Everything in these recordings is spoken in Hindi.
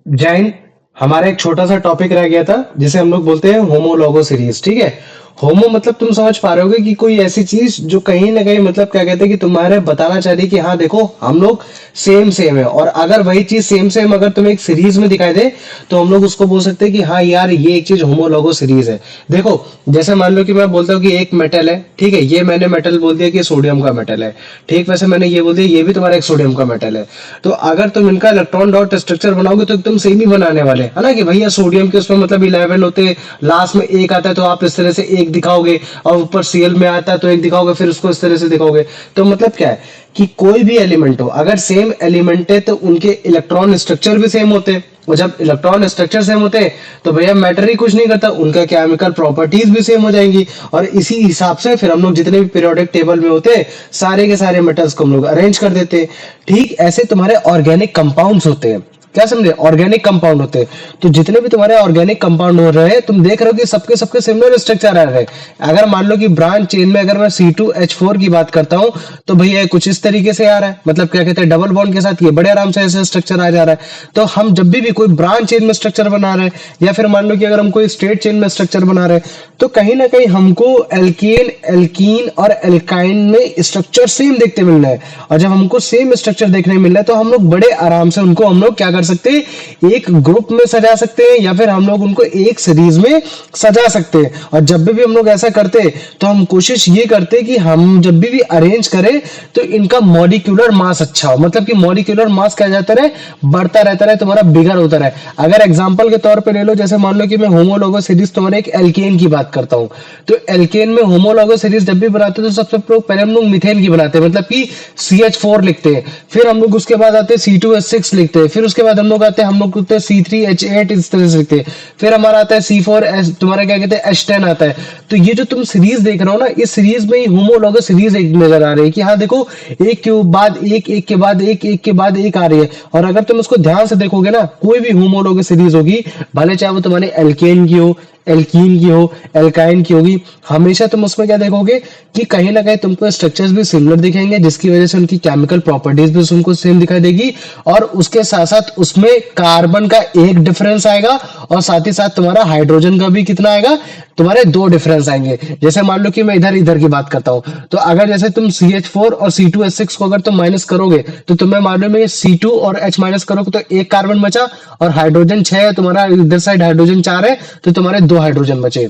जैन, हमारा एक छोटा सा टॉपिक रह गया था जिसे हम लोग बोलते हैं होमोलॉगो सीरीज। ठीक है। होमो मतलब तुम समझ पा रहे होगे कि कोई ऐसी चीज जो कहीं ना कहीं मतलब क्या कहते हैं कि तुम्हारे बताना चाह रही है कि हाँ देखो हम लोग सेम सेम है। और अगर वही चीज सेम सेम अगर तुम्हें एक सीरीज में दिखाई दे तो हम लोग उसको बोल सकते हैं कि हाँ यार ये एक चीज होमोलॉगो सीरीज है। देखो, जैसे मान लो कि मैं बोलता हूँ कि एक मेटल है, ठीक है, ये मैंने मेटल बोल दिया कि सोडियम का मेटल है। ठीक, वैसे मैंने ये बोल दिया ये भी तुम्हारा एक सोडियम का मेटल है। तो अगर तुम इनका इलेक्ट्रॉन डॉट स्ट्रक्चर बनाओगे तो एकदम सेम ही बनाने वाले है ना, कि भैया सोडियम के उसमें मतलब 11 होते हैं, लास्ट में एक आता है तो आप इस तरह से एक दिखाओगे, और ऊपर सीएल में आता है तो एक दिखाओगे, फिर उसको इस तरह से दिखाओगे। तो मतलब क्या है कि कोई भी एलिमेंट हो, अगर सेम एलिमेंट है तो उनके इलेक्ट्रॉन स्ट्रक्चर भी सेम होते हैं। और जब इलेक्ट्रॉन स्ट्रक्चर सेम होते हैं तो भैया मैटर ही कुछ नहीं करता, उनका केमिकल प्रॉपर्टीज भी सेम हो जाएंगी। और इसी हिसाब से फिर हम लोग जितने भी पीरियोडिक टेबल में होते हैं सारे के सारे मेटल्स को हम लोग अरेंज कर देते हैं। ठीक ऐसे तुम्हारे ऑर्गेनिक कंपाउंड्स होते हैं। क्या समझे? ऑर्गेनिक कंपाउंड होते हैं। तो जितने भी तुम्हारे ऑर्गेनिक कंपाउंड हो रहे हैं तुम देख रहे हो कि सबके सबके सिमिलर स्ट्रक्चर आ रहे हैं। अगर मान लो कि ब्रांच चेन में अगर मैं C2H4 की बात करता हूं तो भैया ये कुछ इस तरीके से आ रहा है, मतलब क्या कहते हैं डबल बॉन्ड के साथ ये बड़े आराम से ऐसे स्ट्रक्चर आ जा रहा है। तो हम जब भी कोई ब्रांच चेन में स्ट्रक्चर बना रहे हैं या फिर मान लो कि अगर हम कोई स्ट्रेट चेन में स्ट्रक्चर बना रहे हैं तो कहीं ना कहीं हमको एल्केन एल्कीन और एल्काइन में स्ट्रक्चर सेम देखते मिल रहा है। और जब हमको सेम स्ट्रक्चर देखने मिल रहा है तो हम लोग बड़े आराम से उनको हम लोग क्या कर सकते हैं, एक ग्रुप में सजा सकते हैं या फिर हम लोग उनको एक सीरीज में सजा सकते हैं। और जब भी हम लोग ऐसा करते हैं तो हम कोशिश ये करते हैं कि हम जब भी अरेंज करें तो इनका मॉलिक्यूलर मास अच्छा हो, मतलब कि मॉलिक्यूलर मास क्या जाता रहे, बढ़ता रहता रहे, तुम्हारा बिगर होता रहे। अगर एग्जांपल के तौर पे ले लो, जैसे मान लो कि मैं होमोलॉगो सीरीज तुम्हारे एक एल्केन की बात करता हूं, तो एल्केन में होमोलॉगो सीरीज जब भी बनाते हैं तो सबसे पहले हम लोग मिथेन की बनाते हैं, मतलब कि CH4 लिखते हैं। फिर हम लोग उसके बाद आते हैं C2H6 लिखते हैं। फिर उसके बाद हम लोग आते हैं C3H8 इस तरह से लिखते हैं। फिर हमारा आता है C4 तुम्हारा क्या कहते हैं H10 आता है। तो ये जो तुम सीरीज देख रहे हो ना, इस सीरीज में ही होमोलॉगो सीरीज एक नजर आ रही है कि हाँ देखो एक के बाद एक, एक के बाद एक, एक के बाद एक आ रही है। और अगर तुम उसको ध्यान से देखोगे ना, कोई भी होमोलॉगो सीरीज होगी, भले चाहे वो तुम्हारे एल्केन की हो, एल्कीन की हो, एल्काइन की होगी, हमेशा तुम उसमें क्या देखोगे कि कहीं ना कहीं तुमको स्ट्रक्चर्स भी सिमिलर दिखेंगे, जिसकी वजह से उनकी केमिकल प्रॉपर्टीज भी तुमको सेम दिखाई देगी। और उसके साथ साथ उसमें कार्बन का एक डिफरेंस आएगा और साथ ही साथ तुम्हारा हाइड्रोजन का भी कितना आएगा, तुम्हारे दो डिफरेंस आएंगे। जैसे मान लो कि मैं इधर इधर की बात करता हूं, तो अगर जैसे तुम CH4 और C2H6 को अगर तुम माइनस करोगे तो तुम्हें मालूम है C2 और H माइनस करोगे तो एक कार्बन बचा, और हाइड्रोजन 6 है तुम्हारा, इधर साइड हाइड्रोजन 4 है तो तुम्हारे दो हाइड्रोजन बचे।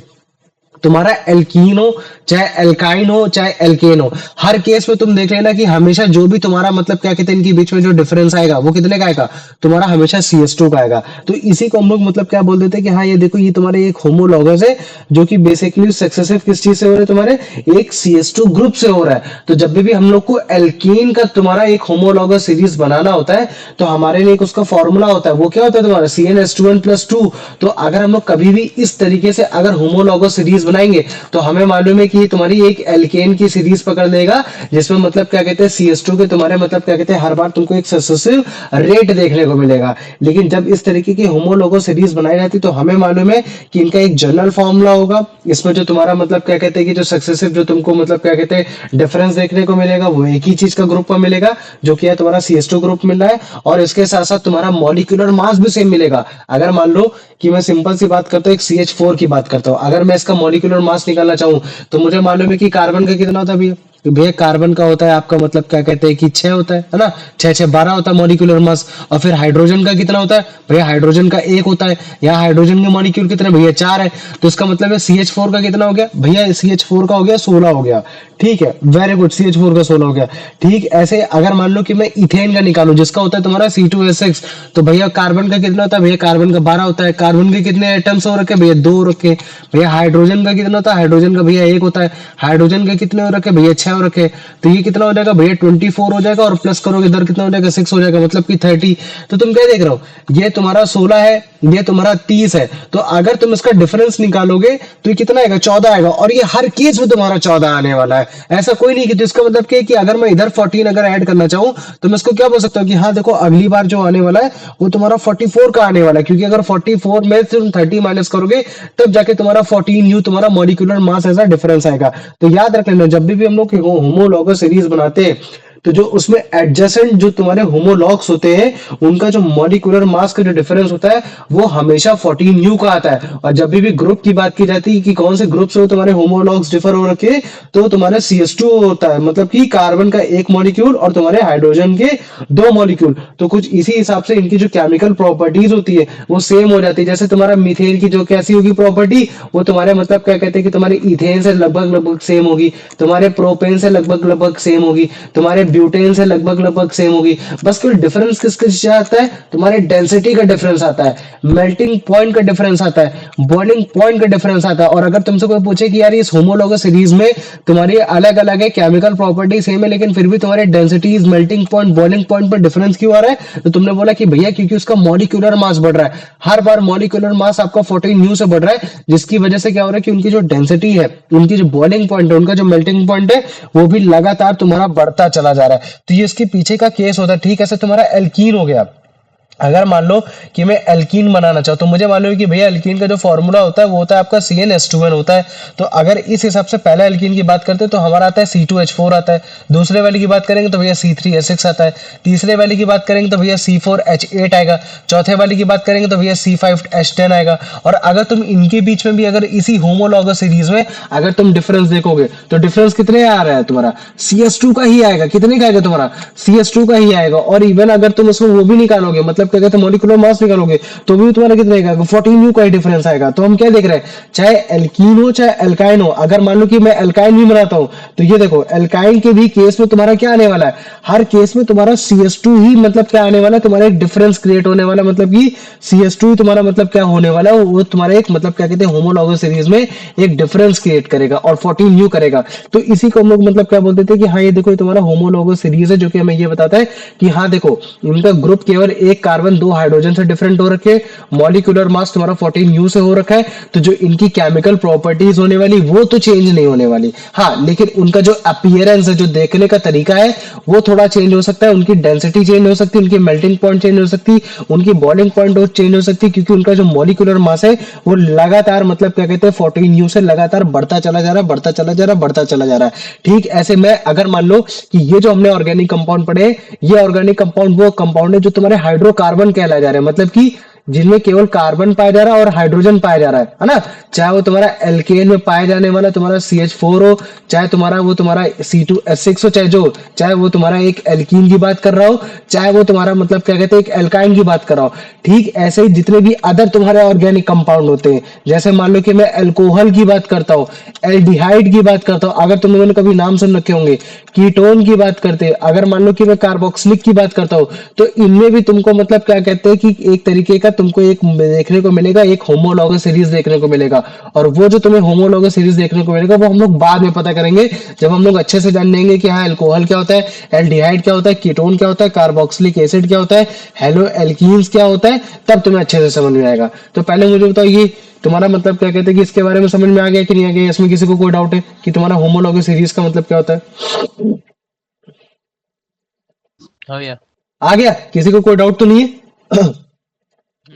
तुम्हारा एल्कीन हो चाहे एल्काइन हो चाहे एल्केन हो, हर केस में तुम देख लेना कि हमेशा जो भी तुम्हारा मतलब क्या कहते हैं इनके बीच में जो डिफरेंस आएगा वो कितने का आएगा, तुम्हारा हमेशा CS2 का आएगा। तो इसी को हम लोग मतलब क्या बोल देते हैं कि हाँ ये देखो ये तुम्हारे एक होमोलॉगस है जो कि बेसिकली सक्सेसिव किस चीज से हो रहा है, तुम्हारे एक CS2 ग्रुप से हो रहा है। तो जब भी हम लोग को एल्कीन का तुम्हारा एक होमोलॉगस सीरीज बनाना होता है तो हमारे लिए एक उसका फॉर्मूला होता है, वो क्या होता है तुम्हारा CnH2n+2। तो अगर हम लोग कभी भी इस तरीके से अगर होमोलॉगस सीरीज बनाएंगे तो हमें मालूम है कि तुम्हारी एक एल्केन की सीरीज पकड़ लेगा, जिसमें मतलब क्या कहते हैं CS2 के तुम्हारे मतलब क्या कहते हैं हर बार तुमको एक सक्सेसिव रेट देखने को मिलेगा। लेकिन जब इस तरीके की होमोलॉगो सीरीज बनाई जाती तो हमें मालूम है कि इनका एक जनरल फॉर्मूला होगा, इसमें जो तुम्हारा मतलब क्या कहते हैं कि जो सक्सेसिव जो तुमको मतलब क्या कहते हैं डिफरेंस देखने को मिलेगा वो एक ही चीज का ग्रुप का मिलेगा, जो कि है तुम्हारा CS2 ग्रुप मिल रहा है। और इसके साथ साथ तुम्हारा मॉलिक्यूलर मास भी सेम मिलेगा। अगर मान लो कि मैं सिंपल सी बात करता हूँ, एक CH4 की बात करता हूँ, अगर मैं इसका मॉलिक्यूलर मास निकालना चाहूँ तो मुझे मालूम है कि कार्बन का कितना होता है भैया, तो भैया कार्बन का होता है आपका मतलब क्या कहते हैं कि 6 होता है ना, 6 6 12 होता है मॉलिक्यूलर मास। और फिर हाइड्रोजन का कितना होता है भैया, हाइड्रोजन का 1 होता है। यहाँ हाइड्रोजन के मॉलिक्यूल कितने भैया 4 है, तो इसका मतलब है CH4 का कितना हो गया भैया, CH4 का हो गया 16 हो गया। ठीक है, वेरी गुड, CH4 का 16 हो गया। ठीक, ऐसे अगर मान लो कि मैं इथेन का निकालू जिसका होता है तुम्हारा C2H6, तो भैया कार्बन का कितना होता है भैया, कार्बन का 12 होता है। कार्बन के कितने एटम्स हो रखे भैया, 2 रखे। भैया हाइड्रोजन का कितना होता है, हाइड्रोजन का भैया 1 होता है। हाइड्रोजन के कितने हो रखे भैया, 6 हो रखे। तो ये कितना हो जाएगा भैया 24 हो जाएगा, और प्लस करोगे इधर कितना हो जाएगा 6 हो जाएगा, मतलब कि 30। तो तुम क्या देख रहे हो, ये तुम्हारा 16 है, ये तुम्हारा 30 है। तो अगर तुम इसका डिफरेंस निकालोगे तो ये कितना आएगा 14 आएगा, और ये हर केस में तुम्हारा 14 आने वाला है, ऐसा कोई नहीं कि। तो इसका मतलब क्या है कि अगर मैं इधर 14 अगर ऐड करना चाहूं तो मैं इसको क्या बोल सकता हूँ कि हाँ देखो अगली बार जो आने वाला है वो तुम्हारा 44 का आने वाला है, क्योंकि अगर 44 में से तुम 30 माइनस करोगे तब जाके तुम्हारा 14U तुम्हारा मॉलिक्यूलर मास ऐसा डिफरेंस आएगा। तो याद रख लेना जब भी हम लोग होमोलॉगस सीरीज बनाते हैं तो जो उसमें एडजेसेंट जो तुम्हारे होमोलॉग्स होते हैं उनका जो मॉलिक्यूलर मास का जो डिफरेंस होता है वो हमेशा 14U का आता है। और जब भी ग्रुप की बात की जाती है कि कौन से ग्रुप से तुम्हारे होमोलॉग्स डिफर हो रखे, तो तुम्हारा CS2 होता है, मतलब कि कार्बन का एक मॉलिक्यूल और तुम्हारे हाइड्रोजन के दो मॉलिक्यूल। तो कुछ इसी हिसाब से इनकी जो केमिकल प्रॉपर्टीज होती है वो सेम हो जाती है। जैसे तुम्हारा मीथेन की जो कैसी होगी प्रॉपर्टी, वो तुम्हारे मतलब क्या कहते हैं कि तुम्हारे इथेन से लगभग लगभग सेम होगी, तुम्हारे प्रोपेन से लगभग लगभग सेम होगी, तुम्हारे ब्यूटेन से लगभग लगभग सेम होगी। बस केवल डिफरेंस किसके से आता है, तुम्हारे डेंसिटी का डिफरेंस आता है, मेल्टिंग पॉइंट का डिफरेंस आता है, बॉइलिंग पॉइंट का डिफरेंस आता है। और अगर तुमसे कोई पूछे कि यार इस होमोलॉगस सीरीज में तुम्हारी अलग अलग है, केमिकल प्रॉपर्टी सेम है, लेकिन फिर भी तुम्हारे densities, melting point, boiling point पर डिफरेंस क्यों आ रहा है, तो तुमने बोला कि भैया क्योंकि उसका मॉलिक्यूलर मास बढ़ रहा है। हर बार मॉलिक्यूलर मास आपका 14U से बढ़ रहा है, जिसकी वजह से क्या हो रहा है कि उनकी जो डेंसिटी है, उनकी जो बॉइलिंग पॉइंट है, उनका जो मेल्टिंग पॉइंट है, वो भी लगातार तुम्हारा बढ़ता चला जा रहा है। तो ये इसके पीछे का केस होता है। ठीक है, ऐसे तुम्हारा एल्कीन हो गया। अगर मान लो कि मैं एल्कीन बनाना चाहूँ, तो मुझे मालूम है कि भैया एल्कीन का जो फॉर्मूला होता है वो होता है आपका CnH2n होता है। तो अगर इस हिसाब से पहला एल्कीन की बात करते हैं तो हमारा आता है C2H4 आता है। दूसरे वाले की बात करेंगे तो भैया C3H6 आता है। तीसरे वाले की बात करेंगे तो भैया C4H8 आएगा। चौथे वाले की बात करेंगे तो भैया C5H10 आएगा। और अगर तुम इनके बीच में भी अगर इसी होमोलॉगस सीरीज में अगर तुम डिफरेंस देखोगे तो डिफरेंस कितने आ रहा है तुम्हारा, CS2 का ही आएगा। कितने का आएगा तुम्हारा, CS2 का ही आएगा। और इवन अगर तुम उसमें वो भी निकालोगे, मतलब क्या कहते हैं मॉलिक्यूलर मास निकालोगे, तो भी तुम्हारा कितना आएगा, 14U का ही डिफरेंस आएगा। तो हम क्या देख रहे हैं, चाहे एल्कीन हो चाहे एल्काइन हो, अगर मान लो कि मैं एल्काइन भी बनाता हूं, तो ये देखो एल्काइन के भी केस में तुम्हारा क्या आने वाला है, हर केस में तुम्हारा CS2 ही मतलब क्या आने वाला है, तुम्हारा एक डिफरेंस क्रिएट होने वाला है। मतलब कि CS2 ही तुम्हारा मतलब क्या होने वाला है, वो तुम्हारा एक मतलब क्या कहते हैं होमोलॉगस सीरीज में एक डिफरेंस क्रिएट करेगा और 14U करेगा। तो इसी को हम लोग मतलब क्या बोलते थे कि हाँ ये देखो ये तुम्हारा होमोलॉगस सीरीज है, जो कि हमें ये बताता है कि हाँ देखो इनका ग्रुप केवल एक कार्बन दो हाइड्रोजन से डिफरेंट हो रखे, मॉलिक्यूलर मास तुम्हारा 14U से हो रखा है। तो जो इनकी केमिकल प्रॉपर्टीज होने वाली वो तो चेंज नहीं होने वाली, हाँ लेकिन उनका जो अपीयरेंस है, जो देखने का तरीका है, वो थोड़ा चेंज हो सकता है। उनकी डेंसिटी चेंज हो सकती है, उनकी मेल्टिंग पॉइंट चेंज हो सकती है, उनकी बॉइलिंग पॉइंट चेंज हो सकती है, क्योंकि उनका जो मॉलिक्यूलर मास है वो लगातार मतलब क्या कहते हैं 14U से लगातार बढ़ता चला जा रहा है, बढ़ता चला जा रहा है, बढ़ता चला जा रहा है। ठीक ऐसे में अगर मान लो कि ये जो हमने ऑर्गेनिक कंपाउंड पढ़े, ये ऑर्गेनिक कंपाउंड वो कंपाउंड है जो तुम्हारे हाइड्रोकार्बन कहलाए जा रहे हैं, मतलब कि जिनमें केवल कार्बन पाया जा रहा है और हाइड्रोजन पाया जा रहा है ना। चाहे वो तुम्हारा एल्केन में पाया जाने वाला तुम्हारा CH4 हो, चाहे तुम्हारा वो तुम्हारा C2H6 हो, चाहे वो तुम्हारा एक एल्कीन की बात कर रहा हो, चाहे वो तुम्हारा मतलब क्या कहते हैं एक एल्काइन की बात कर रहा हो। ठीक ऐसे ही जितने भी अदर तुम्हारे ऑर्गेनिक कंपाउंड होते हैं, जैसे मान लो कि मैं अल्कोहल की बात करता हूँ, एल्डिहाइड की बात करता हूँ, अगर तुम लोगों ने कभी नाम सुन रखे होंगे, कीटोन की बात करते हैं, अगर मान लो कि मैं कार्बोक्सिलिक की बात करता हूँ, तो इनमें भी तुमको मतलब क्या कहते हैं कि एक तरीके का तुमको एक देखने को मिलेगा, एक होमोलॉगस सीरीज देखने को मिलेगा। और वो जो तुम्हें होमोलॉगस सीरीज देखने को मिलेगा वो हम लोग बाद में पता करेंगे, जब हम लोग अच्छे से जान लेंगे कि हाँ अल्कोहल क्या होता है, एल्डिहाइड क्या होता है, कीटोन क्या होता है, कार्बोक्सिलिक एसिड क्या होता है, हेलो एल्कीन्स क्या होता है, तब तुम्हें अच्छे से समझ में आएगा। तो पहले मुझे बताओ ये तुम्हारा मतलब क्या कहते हैं कि इसके बारे में समझ में आ गया कि नहीं आ गया, इसमें किसी को कोई डाउट है कि तुम्हारा होमोलॉगस सीरीज का मतलब क्या होता है? हाँ भैया आ गया, किसी को कोई डाउट तो नहीं है?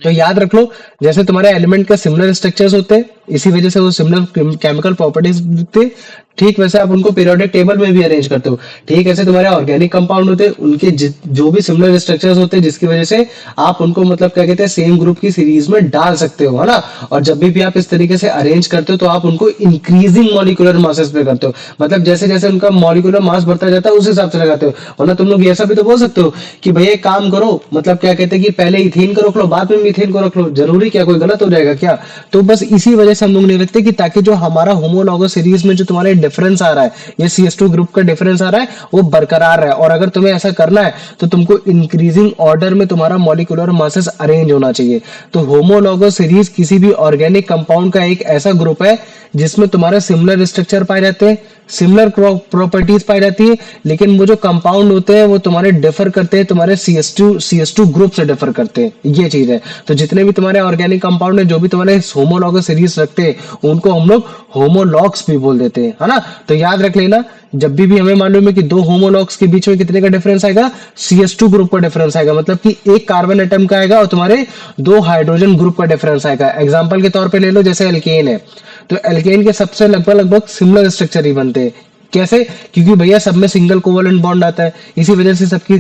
तो याद रख लो, जैसे तुम्हारे एलिमेंट का सिमिलर स्ट्रक्चर्स होते हैं, इसी वजह से वो सिमिलर केमिकल प्रॉपर्टीज दिखते हैं, ठीक वैसे आप उनको पीरियोडिक टेबल में भी अरेंज करते हो। ठीक ऐसे तुम्हारे ऑर्गेनिक कंपाउंड होते हैं, उनके जो भी सिमिलर स्ट्रक्चर्स होते हैं, जिसकी वजह से आप उनको मतलब क्या कहते हैं सेम ग्रुप की सीरीज में डाल सकते हो, है ना। और जब भी आप इस तरीके से अरेंज करते हो तो आप उनको इंक्रीजिंग मॉलिक्यूलर मासेस पे करते हो, मतलब जैसे जैसे उनका मॉलिक्यूलर मास बढ़ता जाता है उस हिसाब से लगाते हो। वरना तुम लोग ऐसा भी तो बोल सकते हो कि भैया एक काम करो, मतलब क्या कहते हैं कि पहले इथेन को रख लो बाद में मीथेन को रख लो, जरूरी क्या, कोई गलत हो जाएगा क्या? तो बस इसी वजह से हम लोग नहीं रखते कि ताकि जो हमारा होमोलॉगस सीरीज में जो तुम्हारे डिफरेंस आ रहा है, ये CS2 ग्रुप का डिफरेंस आ रहा है, वो बरकरार रहे। और अगर तुम्हें ऐसा करना है तो तुमको इंक्रीजिंग ऑर्डर में तुम्हारा मॉलिक्यूलर मासेस अरेंज होना चाहिए। तो होमोलॉगस सीरीज किसी भी ऑर्गेनिक कंपाउंड का एक ऐसा ग्रुप है जिसमें तुम्हारे सिमिलर स्ट्रक्चर पाए जाते हैं, सिमिलर प्रॉपर्टीज पाई जाती है, लेकिन वो जो कंपाउंड होते हैं वो तुम्हारे डिफर करते हैं, तुम्हारे CS2 ग्रुप से डिफर करते हैं, ये चीज है। तो जितने भी तुम्हारे ऑर्गेनिक कंपाउंड है जो भी तुम्हारे होमोलॉगस सीरीज रखते हैं उनको हम लोग होमोलॉग्स भी बोल देते हैं, है ना। तो याद रख लेना, जब भी हमें मालूम है कि दो होमोलॉग्स के बीच में कितने का डिफरेंस आएगा, CS2 ग्रुप का डिफरेंस आएगा, मतलब कि एक कार्बन एटम का आएगा और तुम्हारे दो हाइड्रोजन ग्रुप का डिफरेंस आएगा। एग्जांपल के तौर पे ले लो, जैसे एल्केन है, तो एल्केन के सबसे लगभग लगभग सिमिलर स्ट्रक्चर ही बनते हैं, कैसे? क्योंकि भैया सब में सिंगल कोवलेंट बॉन्ड आता है, इसी वजह से सबकी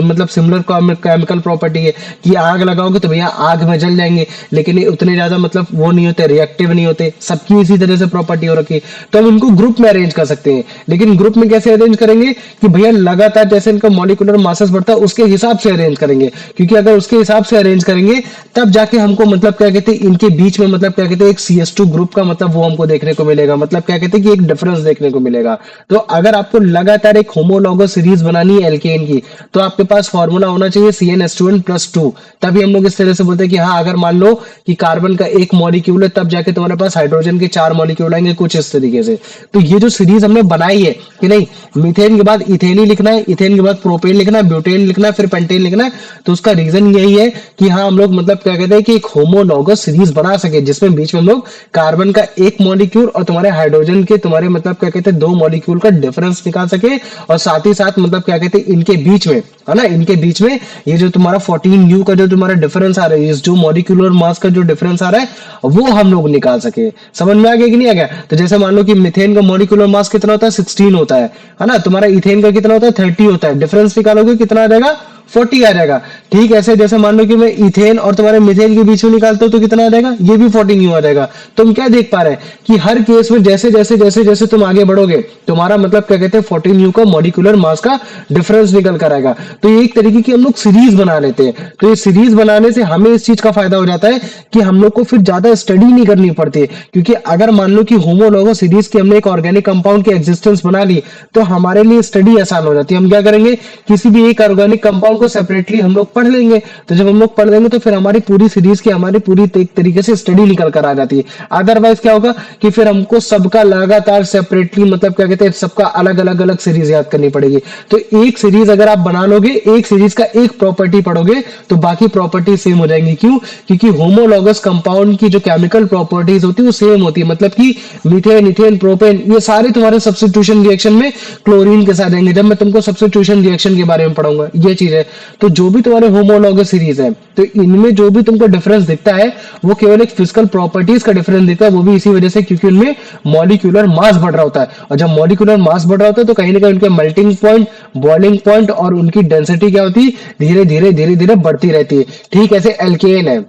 मतलब सिमिलर केमिकल प्रॉपर्टी है कि आग लगाओगे तो भैया आग में जल जाएंगे, लेकिन ये उतने ज्यादा मतलब वो नहीं होते, रिएक्टिव नहीं होते, सबकी इसी तरह से प्रॉपर्टी हो रखी है। तो हम इनको ग्रुप में अरेंज कर सकते हैं, लेकिन ग्रुप में कैसे अरेंज करेंगे कि भैया लगातार जैसे इनका मॉलिक्यूलर मासेस बढ़ता है उसके हिसाब से अरेंज करेंगे, क्योंकि अगर उसके हिसाब से अरेंज करेंगे तब जाके हमको मतलब क्या कहते हैं इनके बीच में मतलब क्या कहते हैं एक CS2 ग्रुप का मतलब वो हमको देखने को मिलेगा, मतलब क्या कहते हैं कि एक डिफरेंस देखने को मिलेगा। तो अगर आपको लगातार एक होमोलॉगस सीरीज बनानी है एल्केन की, तो आपके पास फॉर्मूला होना चाहिए CnH2n+2। तभी हम लोग इस तरह से बोलते हैं कि हाँ अगर मान लो कि कार्बन का एक मॉलिक्यूल है तब जाके तुम्हारे पास हाइड्रोजन के 4 मॉलिक्यूल आएंगे, कुछ इस तरीके से। तो ये जो सीरीज हमने बनाई है कि नहीं, मीथेन के बाद इथेन ही लिखना है, इथेन के बाद प्रोपेन लिखना है, ब्यूटेन लिखना है, फिर पेंटेन लिखना है, तो उसका रीजन यही है कि हाँ हम लोग मतलब क्या कहते हैं कि एक होमोलॉगस सीरीज बना सके जिसमें बीच में हम लोग कार्बन का एक मॉलिक्यूल और तुम्हारे हाइड्रोजन के तुम्हारे मतलब क्या कहते हैं 2 मॉलिक्यूल का डिफरेंस निकाल सके, और साथ ही साथ मतलब क्या कहते हैं इनके बीच में है ना, इनके बीच में ये जो तुम्हारा 14U का जो तुम्हारा डिफरेंस आ रहा है, इस जो मॉलिक्यूलर मास का जो डिफरेंस आ रहा है वो हम लोग निकाल सके। समझ में आ गया कि नहीं आ गया? तो जैसे मान लो कि मिथेन का मॉलिक्यूलर मास कितना होता है, 16 होता है ना, तुम्हारा इथेन का कितना होता है, 30 होता है, डिफरेंस निकालोगे कितना आ जाएगा, 40 आ जाएगा। ठीक ऐसे जैसे मान लो कि मैं इथेन और तुम्हारे मिथेन के बीच में निकालता हूं तो कितना आ जाएगा, ये भी 14U आ जाएगा। तुम क्या देख पा रहे हैं कि हर केस में जैसे जैसे जैसे जैसे तुम आगे बढ़ोगे तुम्हारा मतलब क्या कहते हैं 14U का मॉलिक्यूलर मास का डिफरेंस निकल कर आएगा। तो ये एक तरीके की हम लोग सीरीज बना लेते हैं। तो ये सीरीज बनाने से हमें इस चीज का फायदा हो जाता है कि हम लोग को फिर ज्यादा स्टडी नहीं करनी पड़ती है, क्योंकि अगर मान लो कि होमोलॉगो सीरीज की हमने एक ऑर्गेनिक कंपाउंड की एग्जिस्टेंस बना ली तो हमारे लिए स्टडी आसान हो जाती है। हम क्या करेंगे, किसी भी एक ऑर्गेनिक कंपाउंड को सेपरेटली हम लोग पढ़ लेंगे, तो जब हम लोग पढ़ लेंगे तो फिर हमारी पूरी सीरीज की हमारी पूरी एक तरीके से स्टडी निकल कर आ जाती है। अदरवाइज क्या होगा कि फिर हमको सबका लगातार सेपरेटली मतलब क्या कहते हैं सबका अलग अलग अलग सीरीज याद करनी पड़ेगी। तो एक सीरीज अगर आप बना लोगे, एक सीरीज का एक प्रॉपर्टी पढ़ोगे तो बाकी प्रॉपर्टी सेम हो जाएंगी। क्यों? क्योंकि होमोलॉगस कंपाउंड की जो केमिकल प्रॉपर्टीज होती है वो सेम होती है, मतलब कि मीथेन, इथेन, प्रोपेन ये सारे तुम्हारे सब्स्टिट्यूशन रिएक्शन में क्लोरीन के साथ आएंगे। जब मैं तुमको सब्स्टिट्यूशन रिएक्शन के बारे में पढ़ाऊंगा ये चीज है। तो जो भी तुम्हारे होमोलॉगस सीरीज है तो इनमें जो भी तुमको डिफरेंस दिखता है वो केवल एक फिजिकल प्रॉपर्टीज का डिफरेंस दिखता है, वो भी इसी वजह से क्योंकि उनमें मॉलिक्यूलर मास बढ़ रहा होता है, और जब मॉलिक्यूलर मास बढ़ रहा होता है तो कहीं ना कहीं उनके मेल्टिंग पॉइंट, बॉइलिंग पॉइंट और उनकी डेंसिटी क्या होती है, धीरे धीरे धीरे धीरे बढ़ती रहती है। ठीक ऐसे एल्केन है,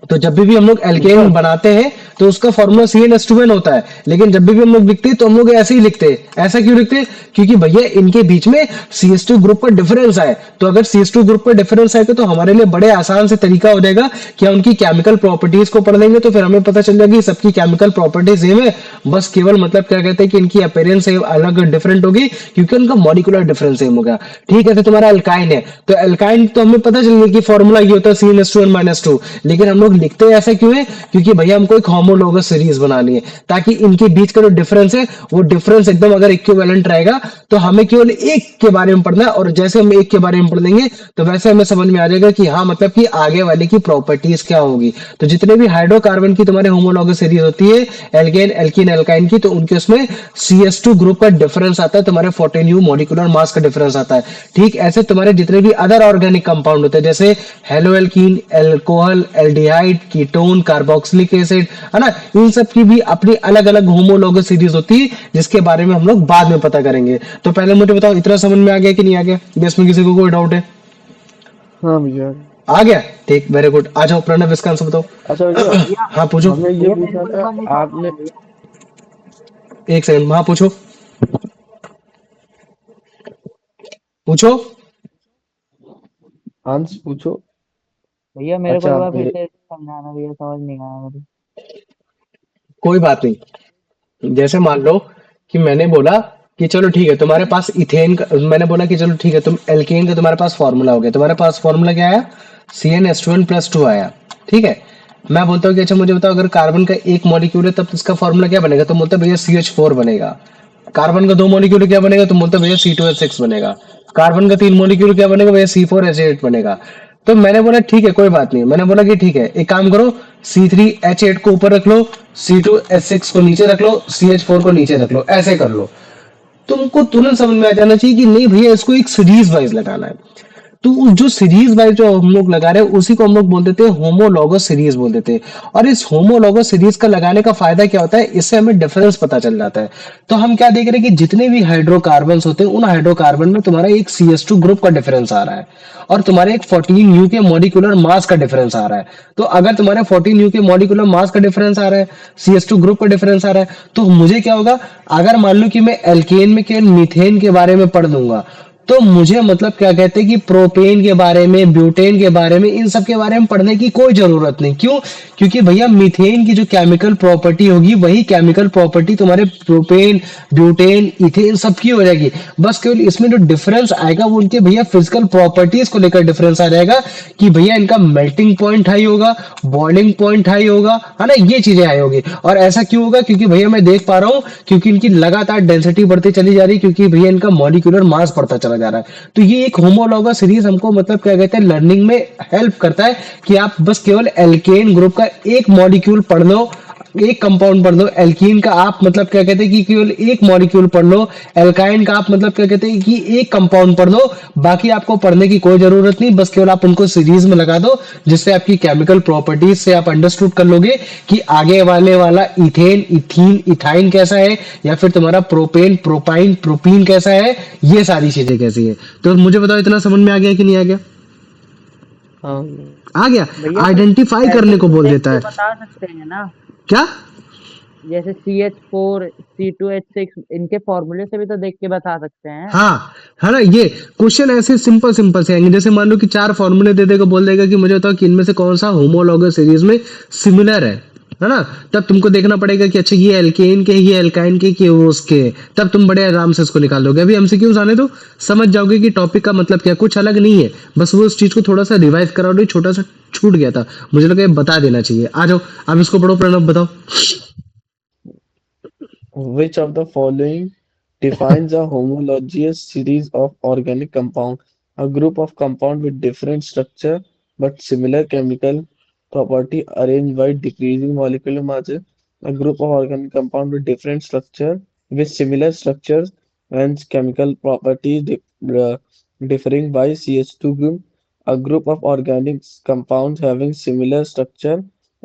तो जब भी हम लोग एल्केन बनाते हैं तो उसका फॉर्मूला CnH2n होता है, लेकिन जब भी हम लोग लिखते हैं तो हम लोग ऐसे ही लिखते हैं। ऐसा क्यों लिखते हैं? क्योंकि भैया इनके बीच में CH2 ग्रुप पर डिफरेंस आए, तो अगर CH2 ग्रुप पर डिफरेंस आएगा तो हमारे लिए बड़े आसान से तरीका हो जाएगा कि हम उनकी केमिकल प्रॉपर्टीज को पढ़ लेंगे तो फिर हमें पता चल जाएगी सबकी केमिकल प्रॉपर्टीज सेम है, बस केवल मतलब क्या कहते हैं कि इनकी अपीयरेंस अलग डिफरेंट होगी क्योंकि उनका मॉलिक्यूलर डिफरेंस सेम होगा। ठीक है, तो तुम्हारा एल्काइन है तो एल्काइन तो हमें पता चल गया कि फॉर्मूला ये होता है CnH2n-2, लेकिन हम लोग लिखते हैं ऐसा क्यों है? क्योंकि भैया हमको एक होमोलॉगस सीरीज बनानी है ताकि इनके बीच का जो डिफरेंस है वो डिफरेंस एकदम अगर इक्विवेलेंट रहेगा तो हमें केवल एक के बारे में पढ़ना है, और जैसे हम एक के बारे में पढ़ लेंगे तो वैसे हमें समझ में आ जाएगा कि हाँ मतलब कि आगे वाले की प्रॉपर्टीज क्या होगी। तो जितने भी हाइड्रोकार्बन की तुम्हारे होमोलॉगस सीरीज होती है एल्केन, एल्कीन, एल्काइन की, तो उनके उसमें CH2 ग्रुप का डिफरेंस आता है, तुम्हारे 14U मॉलिक्यूलर मास का डिफरेंस आता है। ठीक ऐसे तुम्हारे जितने भी अदर ऑर्गेनिक कंपाउंड होते हैं जैसे haloalkane, alcohol, aldehyde, ketone, carboxylic acid है ना, इन सब की भी अपनी अलग अलग होमोलॉगस सीरीज होती है जिसके बारे में हम लोग बाद में पता करेंगे। तो पहले मुझे बताओ इतना समझ में आ गया कि नहीं आ गया? इसमें किसी को कोई डाउट है? हाँ भैया। आ गया, ठीक, वेरी गुड। आ जाओ प्रणव इसका आंसर बताओ। अच्छा भैया, हाँ पूछो। हमें ये पूछना था आपने। एक सेकंड, हाँ पूछो पूछो। हंस पूछो। भैया मेरे को अच्छा एक बार फिर मेरे से समझाना भैया, समझ नहीं आया मुझे। कोई बात नहीं, जैसे मान लो कि मैंने बोला कि चलो ठीक है तुम्हारे पास इथेन का, मैंने बोला कि चलो ठीक है तुम एल्केन का तुम्हारे पास फॉर्मूला हो गया, तुम्हारे पास फॉर्मूला क्या आया, CnH2n+2 आया। ठीक है, मैं बोलता हूँ कि अच्छा मुझे बताओ अगर कार्बन का एक मॉलिक्यूल है तब इसका फॉर्मूला क्या बनेगा, तुम बोलते भैया CH4 बनेगा। कार्बन का 2 मॉलिक्यूल क्या बनेगा, तुम बोलते भैया C2H6 बनेगा। कार्बन का 3 मॉलिक्यूल क्या बनेगा भैया, C4H8 बनेगा। तो मैंने बोला ठीक है कोई बात नहीं, मैंने बोला कि ठीक है एक काम करो, C3H8 को ऊपर रख लो, C2H6 को नीचे रख लो, CH4 को नीचे रख लो, ऐसे कर लो। तुमको तुरंत समझ में आ जाना चाहिए कि नहीं भैया इसको एक सीरीज वाइज लगाना है। तो जो सीरीज वाइज जो हम लोग लगा रहे हैं उसी को हम लोग बोल देते हैं होमोलॉगस सीरीज बोल देते हैं। और इस होमोलॉगस सीरीज का लगाने का फायदा क्या होता है, इससे हमें डिफरेंस पता चल जाता है। तो हम क्या देख रहे हैं कि जितने भी हाइड्रोकार्बन होते हैं उन हाइड्रोकार्बन में तुम्हारा एक CH2 ग्रुप का डिफरेंस आ रहा है और तुम्हारे एक 14U के मॉलिक्यूलर मास का डिफरेंस आ रहा है। तो अगर तुम्हारे 14U के मॉलिक्यूलर मास का डिफरेंस आ रहा है, CH2 ग्रुप का डिफरेंस आ रहा है, तो मुझे क्या होगा, अगर मान लो कि मैं एल्केन में केवल मीथेन के बारे में पढ़ लूंगा, तो मुझे मतलब क्या कहते हैं कि प्रोपेन के बारे में, ब्यूटेन के बारे में, इन सब के बारे में पढ़ने की कोई जरूरत नहीं। क्यों? क्योंकि भैया मीथेन की जो केमिकल प्रॉपर्टी होगी वही केमिकल प्रॉपर्टी तुम्हारे प्रोपेन, ब्यूटेन, इथेन सबकी हो जाएगी। बस केवल इसमें जो डिफरेंस आएगा वो उनके भैया फिजिकल प्रॉपर्टीज को लेकर डिफरेंस आ जाएगा कि भैया इनका मेल्टिंग पॉइंट हाई होगा, बॉइलिंग पॉइंट हाई होगा, है ना, ये चीजें हाई होगी। और ऐसा क्यों होगा? क्योंकि भैया मैं देख पा रहा हूँ, क्योंकि इनकी लगातार डेंसिटी बढ़ती चली जा रही है, क्योंकि भैया इनका मॉलिक्यूलर मास बढ़ता चला जा रहा है। तो ये एक होमोलॉगस सीरीज हमको मतलब क्या कहते हैं, लर्निंग में हेल्प करता है कि आप बस केवल एल्केन ग्रुप का एक मॉलिक्यूल पढ़ लो, एक कंपाउंड पढ़ लो। एल्कीन का आप मतलब क्या कहते हैं कि केवल एक मॉलिक्यूल पढ़ लो। एल्काइन का आप मतलब क्या कहते हैं कि एक कंपाउंड पढ़ लो। बाकी आपको पढ़ने की कोई जरूरत नहीं, बस केवल आप उनको सीरीज में लगा दो, जिससे आपकी केमिकल प्रॉपर्टीज से आप अंडरस्टूड कर लोगे कि आगे वाले वाला इथेन, इथीन, इथाइन कैसा है, या फिर तुम्हारा प्रोपेन, प्रोपाइन, प्रोपीन कैसा है, ये सारी चीजें कैसी है। तो मुझे बताओ इतना समझ में आ गया कि नहीं आ गया? हाँ आ गया। भैया कुछ आइडेंटिफाई ऐसे करने को बोल देख देता के है। बता सकते हैं ना, क्या? जैसे CH4 C2H6 इनके फॉर्मूले से भी तो देख के बता सकते हैं। हाँ, है ना, ये क्वेश्चन ऐसे सिंपल सिंपल से आएंगे। जैसे मान लो कि 4 फॉर्मूले दे देगा, बोल देगा कि मुझे बताओ कि इनमें से कौन सा होमोलॉगस सीरीज में सिमिलर है ना। तब तुमको देखना पड़ेगा कि अच्छा ये एल्केन के, ये एल्काइन के, कि वो उसके, तब तुम बड़े आराम से इसको निकाल दोगे। अभी MCQs आने तो समझ जाओगे कि टॉपिक का मतलब क्या, कुछ अलग नहीं है, बस वो उस चीज को थोड़ा सा रिवाइज करा रही, छोटा सा छूट गया था, मुझे लगा ये बता देना चाहिए। आ जाओ अब इसको पढ़ो। प्रणव बताओ। Which of the following defines a homologous series of organic compound? A group of compound with different structure but similar chemical property arranged by decreasing molecular masses. A group of organic compound with different structure with similar structures and chemical properties differing by CH2 group. A group of organic compounds having similar structure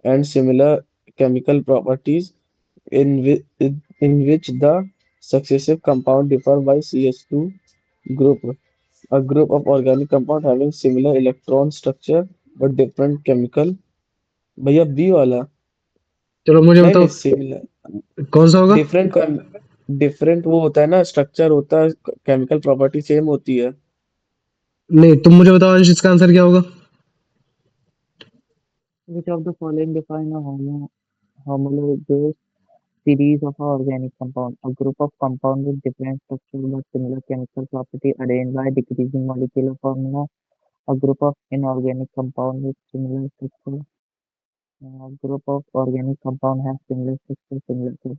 and similar chemical properties in which the successive compound differ by CH2 group. A group of organic compound having similar electron structure but different chemical. भैया बी वाला। चलो मुझे नहीं बताओ नहीं सिमिलर कौन सा होगा। डिफरेंट डिफरेंट वो होता है ना, स्ट्रक्चर होता है, केमिकल प्रॉपर्टी सेम होती है। नहीं, तुम मुझे बताओ अंश, इसका आंसर क्या होगा? Which of the following define a homologous series of a organic compound? A group of compound with different structure but similar chemical property arranged by decreasing molecular formula. A group of inorganic compound with similar structure. A group of organic compound has similar structure, similar to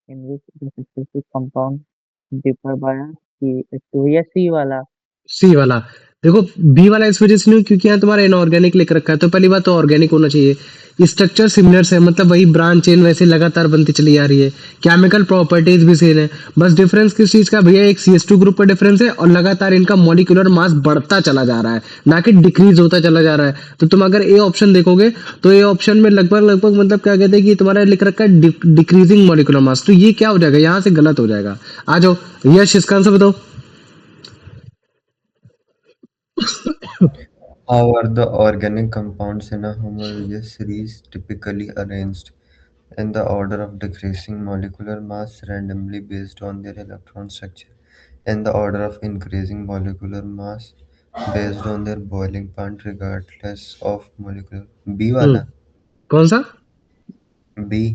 in which the successive compound differ by a C. या C वाला। सी वाला। देखो बी वाला इस वजह से नहीं, क्योंकि यहाँ तुम्हारा इनऑर्गेनिक लिख रखा है, तो पहली बात तो ऑर्गेनिक होना चाहिए। स्ट्रक्चर सिमिलर है, मतलब वही ब्रांच चेन वैसे लगातार बनती चली जा रही है, केमिकल प्रॉपर्टीज भी सेम है। बस डिफरेंस किस चीज का भैया, एक CH2 ग्रुप का डिफरेंस है, और लगातार इनका मॉलिक्यूलर मास बढ़ता चला जा रहा है, ना कि डिक्रीज होता चला जा रहा है। तो तुम अगर ए ऑप्शन देखोगे तो ए ऑप्शन में लगभग लगभग मतलब क्या कहते हैं कि तुम्हारा लिख रखा है डिक्रीजिंग मॉलिक्यूलर मास, तो ये क्या हो जाएगा, यहाँ से गलत हो जाएगा। आ जाओ यश, इसका आंसर बताओ। How are the organic compounds in a homogeneous series typically arranged? In the order of decreasing molecular mass randomly based on their electron structure, in the order of increasing molecular mass based on their boiling point regardless of molecular. B वाला कौन सा? B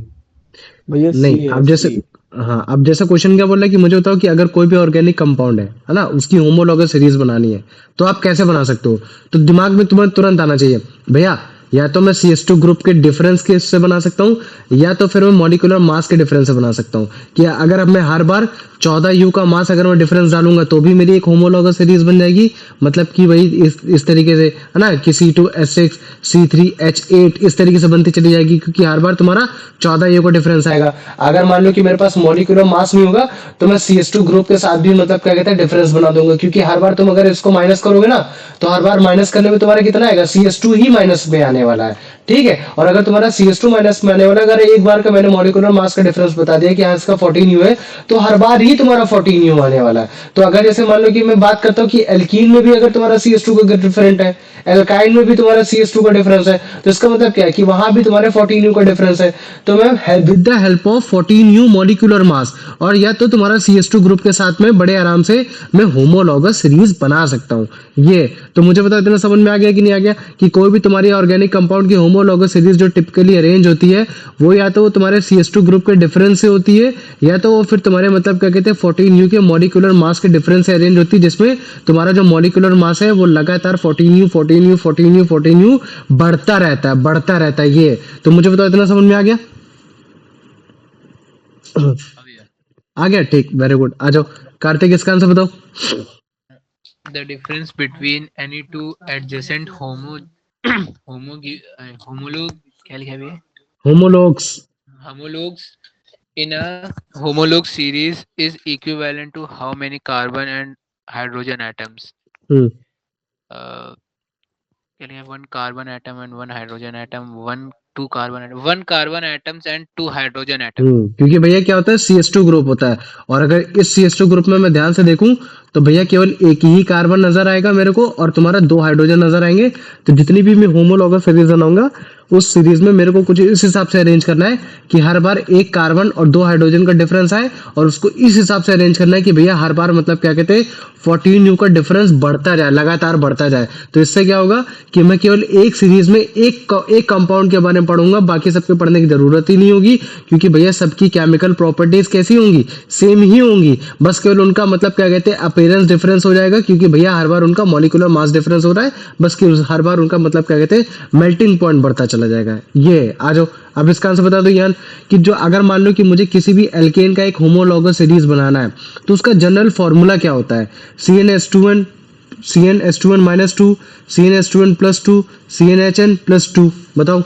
भैया सी नहीं, है अब जैसे, सी। हाँ, अब जैसा क्वेश्चन क्या बोल रहा है कि मुझे बताओ कि अगर कोई भी ऑर्गेनिक कंपाउंड है ना, उसकी होमोलॉगस सीरीज बनानी है, तो आप कैसे बना सकते हो? तो दिमाग में तुम्हें तुरंत आना चाहिए भैया, या तो मैं CS2 ग्रुप के डिफरेंस के इससे बना सकता हूँ, या तो फिर मैं मॉलिक्यूलर मास के डिफरेंस से बना सकता हूँ कि अगर अब मैं हर बार 14U का मास अगर मैं डिफरेंस डालूंगा तो भी मेरी एक होमोलॉगस सीरीज बन जाएगी। मतलब कि वही इस तरीके से है ना कि C2H6 C3H8 इस तरीके से बनती चली जाएगी, क्योंकि हर बार तुम्हारा 14U का डिफरेंस आएगा। अगर मान लो कि मेरे पास मॉलिक्यूलर मास नहीं होगा तो मैं CS2 ग्रुप के साथ भी मतलब क्या कहते हैं डिफरेंस बना दूंगा, क्योंकि हर बार तुम अगर इसको माइनस करोगे ना तो हर बार माइनस करने में तुम्हारा कितना आएगा, CS2 ही माइनस में आने वाला है। ठीक है, और अगर तुम्हारा CS2 माइनस में आने वाला है, अगर एक बार का मैंने मॉलिक्यूलर मास का डिफरेंस बता दिया कि हाँ इसका 14U है, तो हर बार ही तुम्हारा 14U आने वाला है। तो अगर जैसे मान लो कि मैं बात करता हूँ कि एल्कीन में भी अगर तुम्हारा CS2 का डिफरेंट है, एल्काइन में भी तुम्हारा CS2 का डिफरेंस है, तो इसका मतलब क्या है कि वहां भी तुम्हारे 14U का डिफरेंस है। तो मैं with the help of 14U molecular mass और या तो तुम्हारा CS2 ग्रुप के साथ में बड़े आराम से मैं होमोलॉगस सीरीज बना सकता हूँ। ये तो मुझे बताओ इतना समझ में आ गया कि नहीं आ गया कि कोई भी तुम्हारी ऑर्गेनिक कंपाउंड की होमोलॉगस सीरीज जो टिपिकली अरेंज होती है वो या तो वो तुम्हारे CS2 ग्रुप के डिफरेंस से होती है, या तो वो फिर तुम्हारे मतलब क्या कहते हैं 14U के मॉलिक्यूलर मास के डिफरेंस से अरेंज होती है, जिसमें तुम्हारा जो मॉलिक्यूलर मास है वो लगातार 14U बढ़ता रहता है। ये तो मुझे बताओ इतना समझ में आ गया? अब यार आ गया, ठीक, वेरी गुड। आ जाओ कार्तिक, इसका आंसर बताओ। the difference between any two adjacent homolog क्या लिखा है भैया homologs. homologs in a homolog series is equivalent to how many carbon and hydrogen atoms hmm uh, क्या लिखा है one carbon atom and one hydrogen atom one carbon atoms and two hydrogen atom क्योंकि भैया क्या होता है CS2 ग्रुप होता है, और अगर इस CS2 ग्रुप में मैं ध्यान से देखूं तो भैया केवल एक ही कार्बन नजर आएगा मेरे को और तुम्हारा दो हाइड्रोजन नजर आएंगे। तो जितनी भी मैं होमोलॉगस सीरीज बनाऊंगा उस सीरीज में मेरे को कुछ इस हिसाब से अरेंज करना है कि हर बार एक कार्बन और दो हाइड्रोजन का डिफरेंस आए, और उसको इस हिसाब से अरेंज करना है कि भैया हर बार मतलब क्या कहते हैं 14U का डिफरेंस बढ़ता जाए, लगातार बढ़ता जाए। तो इससे क्या होगा कि मैं केवल एक सीरीज में एक कंपाउंड के बारे में पढ़ूंगा, बाकी सबके पढ़ने की जरूरत ही नहीं होगी, क्योंकि भैया सबकी केमिकल प्रॉपर्टीज कैसी होंगी, सेम ही होंगी। बस केवल उनका मतलब क्या कहते हैं अपीयरेंस डिफरेंस हो जाएगा, क्योंकि भैया हर बार उनका मॉलिक्यूलर मास डिफरेंस हो रहा है, बस कि हर बार उनका मतलब क्या कहते हैं मेल्टिंग पॉइंट बढ़ता चला जाएगा। ये आ जाओ अब इसका आंसर बता दो यार कि जो अगर मान लो कि मुझे किसी भी एल्केन का एक होमोलॉगस सीरीज बनाना है तो उसका जनरल फॉर्मूला क्या होता है? CnH2n CnH2n minus two, CnH2n plus two, CnHn plus two. बताओ।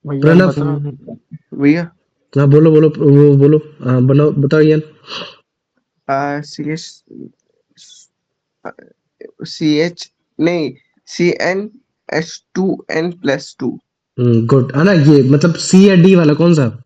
भैया प्रणव। बता भैया हाँ बोलो बोलो वो बोलो, हाँ बनाओ बताओ यार। सी एच CH नहीं CnH2n+2 गुड है ना, ये मतलब C या D वाला कौन सा?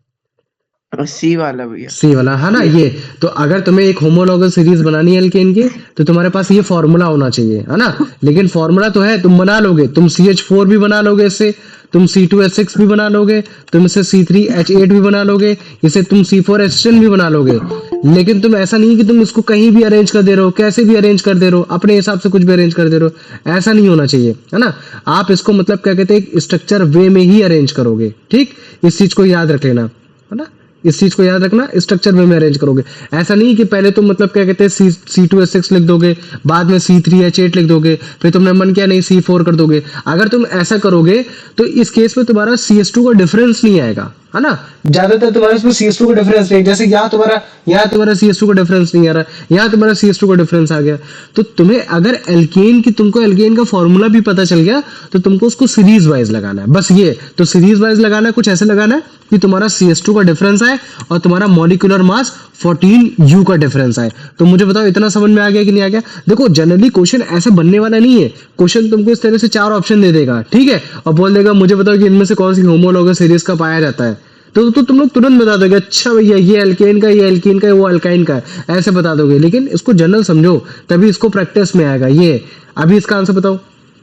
सी वाला भैया सी वाला है ना ये। तो अगर तुम्हें एक होमोलॉगस सीरीज बनानी है एल्केन की तो तुम्हारे पास ये फॉर्मूला होना चाहिए, है ना। लेकिन फॉर्मूला तो है, तुम बना लोगे, तुम CH4 भी बना लोगे इससे, तुम C2H6 भी बना लोगे, तुम इसे C3H8 भी बना लोगे, इसे तुम C4H10 भी बना लोगे। लेकिन तुम ऐसा नहीं कि तुम इसको कहीं भी अरेंज कर दे रहे हो, कैसे भी अरेंज कर दे रहे हो, अपने हिसाब से कुछ भी अरेंज कर दे रहे हो, ऐसा नहीं होना चाहिए, है ना। आप इसको मतलब क्या कहते हैं स्ट्रक्चर वे में ही अरेंज करोगे, ठीक। इस चीज को याद रख लेना, है ना। इस चीज को याद रखना, स्ट्रक्चर में अरेंज करोगे। ऐसा नहीं कि पहले तुम मतलब क्या कहते हैं C2H6 लिख दोगे, बाद में C3H8 लिख दोगे, फिर तुमने मन किया नहीं C4 कर दोगे। अगर तुम ऐसा करोगे तो इस केस में तुम्हारा CS2 का डिफरेंस नहीं आएगा, है ना। ज्यादातर तुम्हारे इसमें CS2 का डिफरेंस नहीं, जैसे यहाँ तुम्हारा CS2 का डिफरेंस नहीं आ रहा, यहाँ तुम्हारा CS2 का डिफरेंस आ गया। तो तुम्हें अगर एल्केन की तुमको एल्केन का फॉर्मूला भी पता चल गया तो तुमको उसको सीरीज वाइज लगाना है, बस ये। तो सीरीज वाइज लगाना है, कुछ ऐसे लगाना है कि तुम्हारा CS2 का डिफरेंस आए और तुम्हारा मॉलिक्यूलर मास 14U का डिफरेंस आए। तो मुझे बताओ इतना समझ में आ गया कि नहीं आ गया? देखो जनरली क्वेश्चन ऐसे बनने वाला नहीं है, क्वेश्चन तुमको इस तरह से चार ऑप्शन दे देगा, ठीक है, और बोल देगा मुझे बताओ कि इनमें से कौन सी होमोलॉगस सीरीज का पाया जाता है। तो तुम लोग तुरंत बता दोगे, अच्छा भैया ये एल्केन का, ये एल्कीन का है, वो अल्काइन का है, ऐसे बता दोगे। लेकिन इसको जनरल समझो तभी इसको प्रैक्टिस में आएगा। ये अभी इसका आंसर बताओ,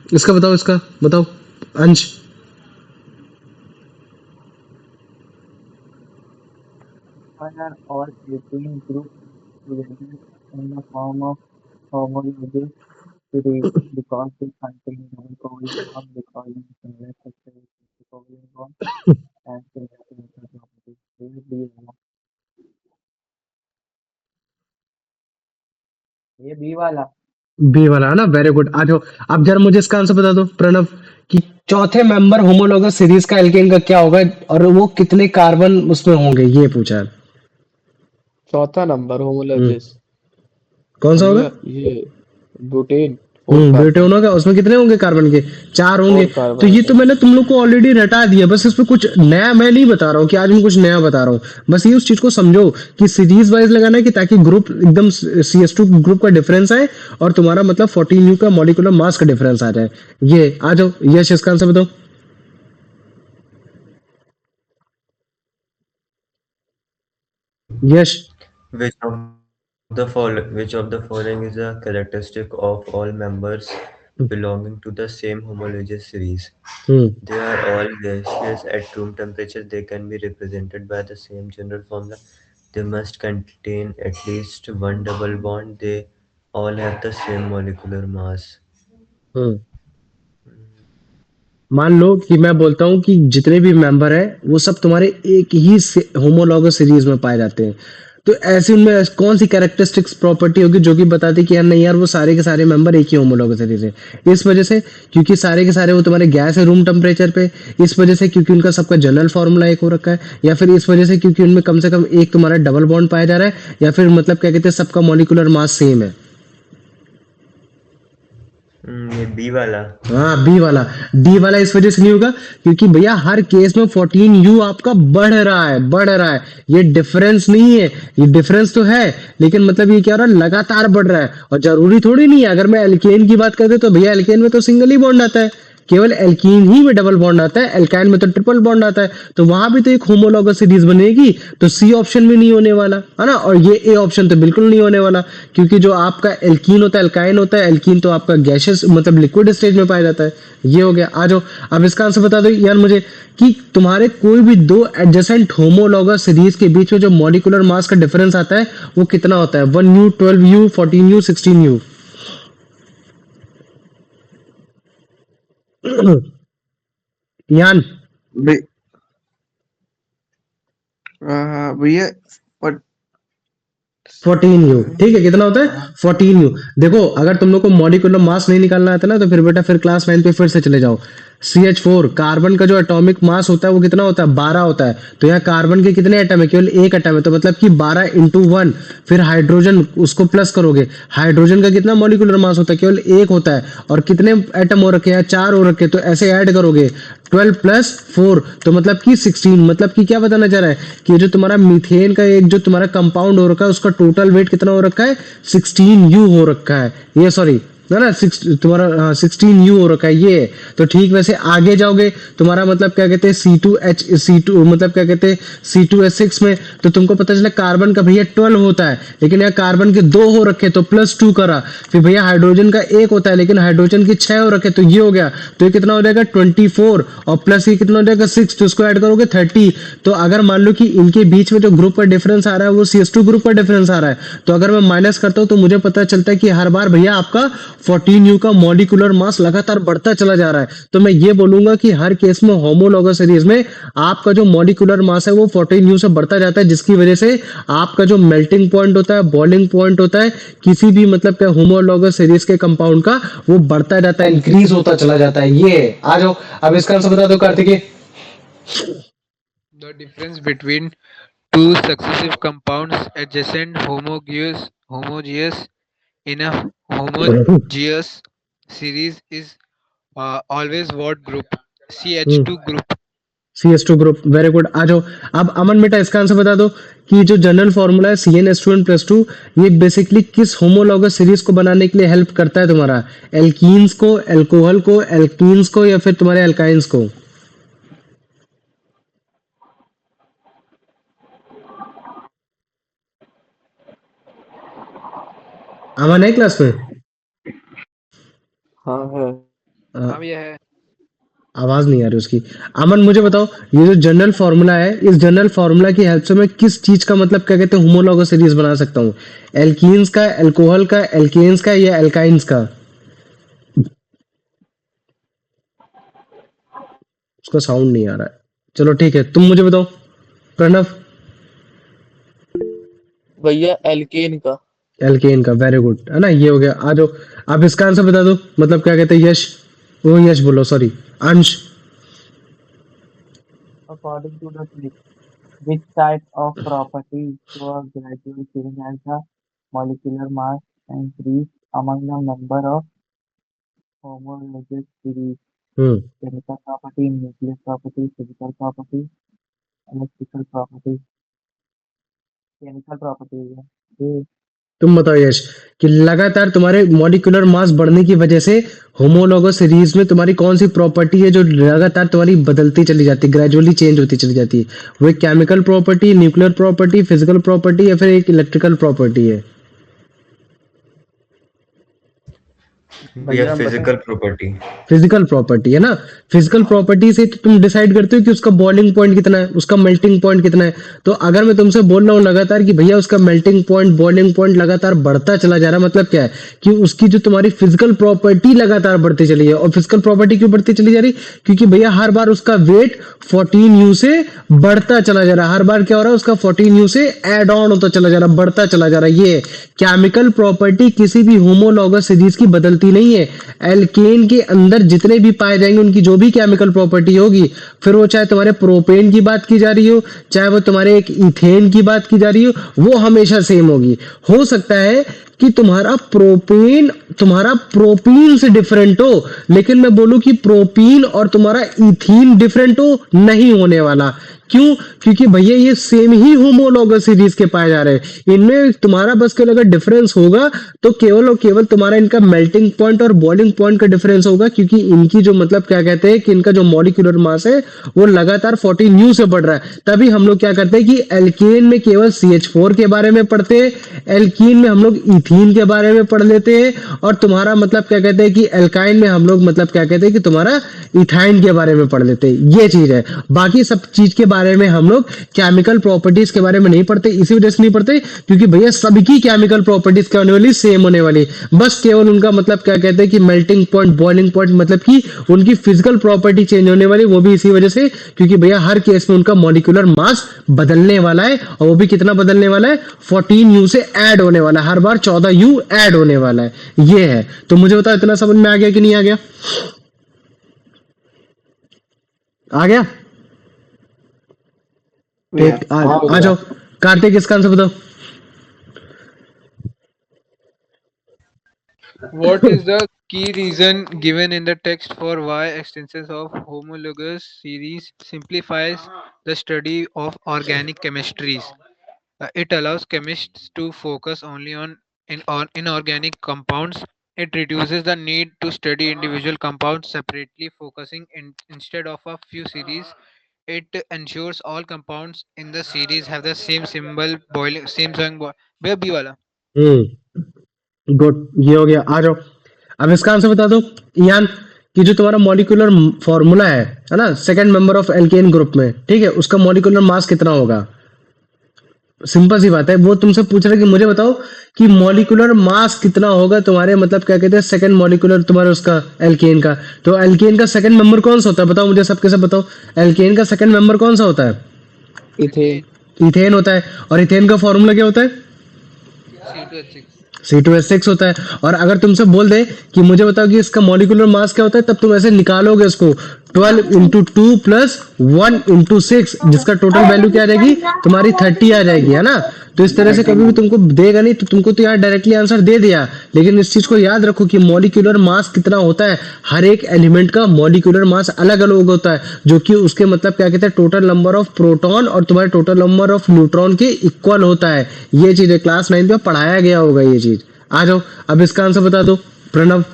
इसका बताओ, इसका बताओ अंश। Why are all alkene groups together in the form of homologous series? Because they contain double covalent bonds, because in similar structure with covalent bonds and similar chemical properties. Where do you ये बी वाला। बी वाला है ना, वेरी गुड। आ जाओ, अब जरा मुझे इसका आंसर बता दो प्रणव कि चौथे मेंबर होमोलोगस सीरीज का एल्केन का क्या होगा और वो कितने कार्बन उसमें होंगे, ये पूछा है। चौथा नंबर होमोलॉजिस। कौन सा होगा? भैया ये ब्यूटेन, 4 ब्यूटेन कार्बन। होगा, उसमें कितने होंगे कार्बन के? 4 होंगे। 4 तो कार्बन ये तो एटम। मैंने तुम लोग को ऑलरेडी रटा दिया, बस इसमें कुछ नया मैं नहीं बता रहा हूँ कि आज मैं कुछ नया बता रहा हूँ। बस ये उस चीज को समझो कि सीरीज वाइज लगाना है कि ताकि ग्रुप एकदम CS2 ग्रुप का डिफरेंस आए और तुम्हारा मतलब 14U का मॉलिक्यूलर मास का डिफरेंस आ जाए। ये आ जाओ, यश इसका आंसर बताओ। यश। Which which of the following is a characteristic of all members belonging to the same homologous series? Hmm They are all gaseous at room temperature. They can be represented by the same general formula. They must contain at least one double bond. They all have the same molecular mass. हम्म मान लो कि मैं बोलता हूँ कि जितने भी मेंबर है वो सब तुम्हारे एक ही होमोलॉगस सीरीज में पाए जाते हैं, तो ऐसे उनमें कौन सी कैरेक्टरिस्टिक्स प्रॉपर्टी होगी जो कि बताती कि यार नहीं यार वो सारे के सारे मेंबर एक ही होमोलॉगस सीरीज है? इस वजह से क्योंकि सारे के सारे वो तुम्हारे गैस है रूम टेम्परेचर पे, इस वजह से क्योंकि उनका सबका जनरल फॉर्मूला एक हो रखा है, या फिर इस वजह से क्योंकि उनमें कम से कम एक तुम्हारा डबल बॉन्ड पाया जा रहा है, या फिर मतलब क्या कहते हैं सबका मॉलिक्यूलर मास सेम है। ये बी वाला। हाँ बी वाला। डी वाला इस वजह से नहीं होगा क्योंकि भैया हर केस में 14U आपका बढ़ रहा है, बढ़ रहा है। ये डिफरेंस नहीं है, ये डिफरेंस तो है लेकिन मतलब ये क्या हो रहा है, लगातार बढ़ रहा है। और जरूरी थोड़ी नहीं है, अगर मैं एल्केन की बात करते तो भैया एल्केन में तो सिंगल ही बॉन्ड आता है, केवल एल्कीन ही में डबल बॉन्ड आता है, एल्काइन में तो ट्रिपल बॉन्ड आता है, तो वहां भी तो एक होमोलॉगस सीरीज बनेगी। तो सी ऑप्शन भी नहीं होने वाला है ना, और ये ए ऑप्शन तो बिल्कुल नहीं होने वाला क्योंकि जो आपका एल्कीन होता है एल्काइन होता है, एल्कीन तो आपका गैसेस मतलब लिक्विड स्टेज में पाया जाता है। ये हो गया। आ जाओ, अब इसका आंसर बता दो यार मुझे कि तुम्हारे कोई भी दो एडजेसेंट होमोलॉगस सीरीज के बीच में जो मॉलिक्यूलर मास का डिफरेंस आता है वो कितना होता है? 1U, 12U, 14U, 16U। यान भै- भैया पर 14U, ठीक है, कितना होता है? 14U। देखो अगर तुम लोग को मॉलिक्यूलर मास नहीं निकालना आता ना तो फिर बेटा फिर क्लास 9 पे फिर से चले जाओ। CH4 कार्बन का जो एटॉमिक मास होता है वो कितना होता है? 12 होता है। तो यहाँ कार्बन के कितने एटम है? केवल एक एटम है, तो मतलब कि 12 इंटू 1। फिर हाइड्रोजन उसको प्लस करोगे, हाइड्रोजन का कितना मॉलिक्यूलर मास होता है? केवल एक होता है। और कितने एटम हो रखे हैं? 4 हो रखे हैं, तो ऐसे ऐड करोगे 12 प्लस 4 तो मतलब कि 16। मतलब कि क्या बताना चाह रहा है कि जो तुम्हारा मीथेन का एक जो तुम्हारा कंपाउंड हो रखा है उसका टोटल वेट कितना हो रखा है? 16U हो रखा है। ये सॉरी है ना, तुम्हारा 16U हो रखा है ये। तो ठीक, वैसे आगे जाओगे तुम्हारा मतलब क्या कहते हैं C2 मतलब क्या कहते हैं C2H6 में, तो तुमको पता चला कार्बन का भैया 12 होता है लेकिन यहाँ कार्बन के 2 हो रखे तो +2 करा। फिर भैया हाइड्रोजन का 1 होता है लेकिन हाइड्रोजन के 6 हो रखे, तो ये हो गया। तो ये कितना हो जाएगा? 24 और प्लस ये कितना हो जाएगा? 6, तो इसको ऐड करोगे 30। तो अगर मान लो कि इनके बीच में जो ग्रुप का डिफरेंस आ रहा है वो CS2 ग्रुप का डिफरेंस आ रहा है, तो अगर मैं माइनस करता हूँ तो मुझे पता चलता है कि हर बार भैया आपका 14U का मॉलिक्यूलर मास लगातार बढ़ता चला जा रहा है। तो मैं ये बोलूंगा कि हर केस में होमोलॉगस सीरीज में आपका जो मॉलिक्यूलर मास है वो 14U से बढ़ता जाता है, जिसकी वजह से आपका जो मेल्टिंग पॉइंट होता है, बॉइलिंग पॉइंट होता है किसी भी मतलब क्या होमोलॉगस सीरीज के कंपाउंड का, वो बढ़ता जाता है, इंक्रीज होता चला जाता है। ये आ जाओ, अब इसका आंसर बता दो Kartikeya. The difference between two successive compounds adjacent homogeneous in a homogeneous series is always what group? CH2 group. CS2 group, very good. आ जाओ, अब अमन बेटा इसका आंसर बता दो कि जो जनरल फॉर्मूला है CnH2n+2 ये बेसिकली किस होमोलॉगस सीरीज को बनाने के लिए हेल्प करता है? तुम्हारा एल्कीन्स को, एल्कोहल को, एल्कीन्स को, या फिर तुम्हारे एल्काइंस को? अमन है क्लास में? हाँ है। अ, हाँ ये है। आवाज नहीं आ रही उसकी। अमन मुझे बताओ, ये जो जनरल फॉर्मूला है इस जनरल फॉर्मूला की हेल्प से मैं किस चीज का मतलब क्या कहते हैं होमोलॉगस सीरीज बना सकता हूँ? एल्कीन्स का, एल्कोहल का, एल्केन्स का, या एल्काइंस का? उसका साउंड नहीं आ रहा है। चलो ठीक है, तुम मुझे बताओ प्रणव। भैया एल्केन का। एल्केन का, वेरी गुड, है ना, ये हो गया। आ जाओ, आप इसका आंसर बता दो, मतलब क्या कहते हैं, यश, वो यश बोलो, सॉरी, अंश। According to the trick, which type of property show a gradual change as the molecular mass increase among the member of homologous series? Hmm Chemical property, nuclear property, physical property, electrical property. Chemical property है ये। तुम बताओ यश, कि लगातार तुम्हारे मॉलिक्यूलर मास बढ़ने की वजह से होमोलॉगस सीरीज में तुम्हारी कौन सी प्रॉपर्टी है जो लगातार तुम्हारी बदलती चली जाती है, ग्रेजुअली चेंज होती चली जाती है? वो एक chemical property, nuclear property, physical property, या फिर एक इलेक्ट्रिकल प्रॉपर्टी है? भैया या हम बताएं। Physical property. फिजिकल प्रॉपर्टी है ना। फिजिकल प्रॉपर्टी से तो तुम डिसाइड करते हो कि उसका बॉइलिंग पॉइंट कितना है, उसका मेल्टिंग पॉइंट कितना है। तो अगर मैं तुमसे बोल रहा हूँ लगातार कि भैया उसका मेल्टिंग पॉइंट, बॉइलिंग पॉइंट लगातार बढ़ता चला जा रहा है, मतलब क्या है कि उसकी जो तुम्हारी फिजिकल प्रॉपर्टी लगातार बढ़ती चली है। और फिजिकल प्रॉपर्टी क्यों बढ़ती चली जा रही? क्योंकि भैया हर बार उसका वेट 14U से बढ़ता चला जा रहा है। हर बार क्या हो रहा है, उसका 14U से एड ऑन होता चला जा रहा है, बढ़ता चला जा रहा है। ये केमिकल प्रॉपर्टी किसी भी होमोलॉगस सीरीज की बदलती नहीं है। एल्केन के अंदर जितने भी पाए जाएंगे उनकी जो भी केमिकल प्रॉपर्टी होगी, फिर वो चाहे तुम्हारे प्रोपेन की बात की जा रही हो, चाहे वो तुम्हारे एक इथेन की बात की जा रही हो, वो हमेशा सेम होगी। हो सकता है कि तुम्हारा प्रोपीन से डिफरेंट हो, लेकिन मैं बोलूं कि प्रोपीन और तुम्हारा इथीन डिफरेंट हो, नहीं होने वाला। क्यों? क्योंकि भैया ये सेम ही होमोलॉगस सीरीज के पाए जा रहे हैं। इनमें तुम्हारा बस केवल अगर डिफरेंस होगा तो केवल और केवल तुम्हारा इनका मेल्टिंग पॉइंट और बॉइलिंग पॉइंट का डिफरेंस होगा, क्योंकि इनकी जो मतलब क्या कहते हैं कि इनका जो मॉलिक्यूलर मास है वो लगातार 14U से बढ़ रहा है। तभी हम लोग क्या करते हैं कि एल्केन में केवल CH4 के बारे में पढ़ते हैं, एल्कीन में हम लोग इथीन के बारे में पढ़ लेते हैं, और तुम्हारा मतलब क्या कहते हैं कि एल्काइन में हम लोग मतलब क्या कहते हैं कि तुम्हारा इथाइन के बारे में पढ़ लेते हैं। ये चीज है। बाकी सब चीज के बारे में हम लोग केमिकल प्रॉपर्टीज के बारे में नहीं पढ़ते, इसी वजह से नहीं पढ़ते क्योंकि भैया सबकी केमिकल प्रॉपर्टीज क्या होने वाली, सेम होने वाली। बस केवल उनका मतलब क्या कहते हैं कि मेल्टिंग पॉइंट, बॉइलिंग पॉइंट, मतलब कि उनकी फिजिकल प्रॉपर्टी चेंज होने वाली, वो भी इसी वजह से क्योंकि भैया हर केस में उनका मॉलिक्यूलर मास बदलने वाला है, और वो भी कितना बदलने वाला है, 14U से ऐड होने वाला है, हर बार 14U ऐड होने वाला है। ये है। तो मुझे बताओ इतना समझ में आ गया कि नहीं आ गया? आ गया? ठीक, आ जाओ, कार्तिक इसका आंसर बताओ। What is the key reason given in the text for why extensions of homologous series simplifies the study of organic chemistries? It allows chemists to focus only on inorganic compounds. It reduces the need to study individual compounds separately, focusing instead of a few series. It ensures all compounds in the series have the same symbol, boiling, same symbol. भैया B वाला। गुड, ये हो गया। आ जाओ, अब इसका आंसर बता दो यान, कि जो तुम्हारा मॉलिक्यूलर फॉर्मूला है ना, second member of alkene group में, ठीक है, उसका मॉलिक्यूलर मास कितना होगा? सिंपल सी बात है, वो तुमसे पूछ रहे कि मुझे बताओ कि मॉलिक्यूलर मास कितना होगा तुम्हारे मतलब क्या कहते हैं सेकंड मॉलिक्यूलर तुम्हारे उसका एल्केन का। तो एल्केन का सेकंड मेंबर कौन सा होता है, बताओ मुझे, सबके सब बताओ। एल्केन का सेकंड मेंबर कौन सा होता है? इथेन। इथेन होता है। और इथेन का फॉर्मूला क्या होता है? C2H6। C2H6 होता है। और अगर तुमसे बोल दे कि मुझे बताओ कि इसका मॉलिक्यूलर मास क्या होता है, तब तुम ऐसे निकालोगे उसको, 12 इंटू 2 प्लस 1 इंटू 6, जिसका टोटल वैल्यू क्या आ जाएगी तुम्हारी 30 आ जाएगी, है ना। तो इस तरह से कभी भी तुमको देगा नहीं, तो तुमको तो यार डायरेक्टली आंसर दे दिया, लेकिन इस चीज को याद रखो कि मॉलिक्यूलर मास कितना होता है। हर एक एलिमेंट का मॉलिक्यूलर मास अलग अलग होता है, जो कि उसके मतलब क्या कहते हैं टोटल नंबर ऑफ प्रोटॉन और तुम्हारे टोटल नंबर ऑफ न्यूट्रॉन के इक्वल होता है। ये चीज है, क्लास 9 में पढ़ाया गया होगा ये चीज। आ जाओ, अब इसका आंसर बता दो प्रणव,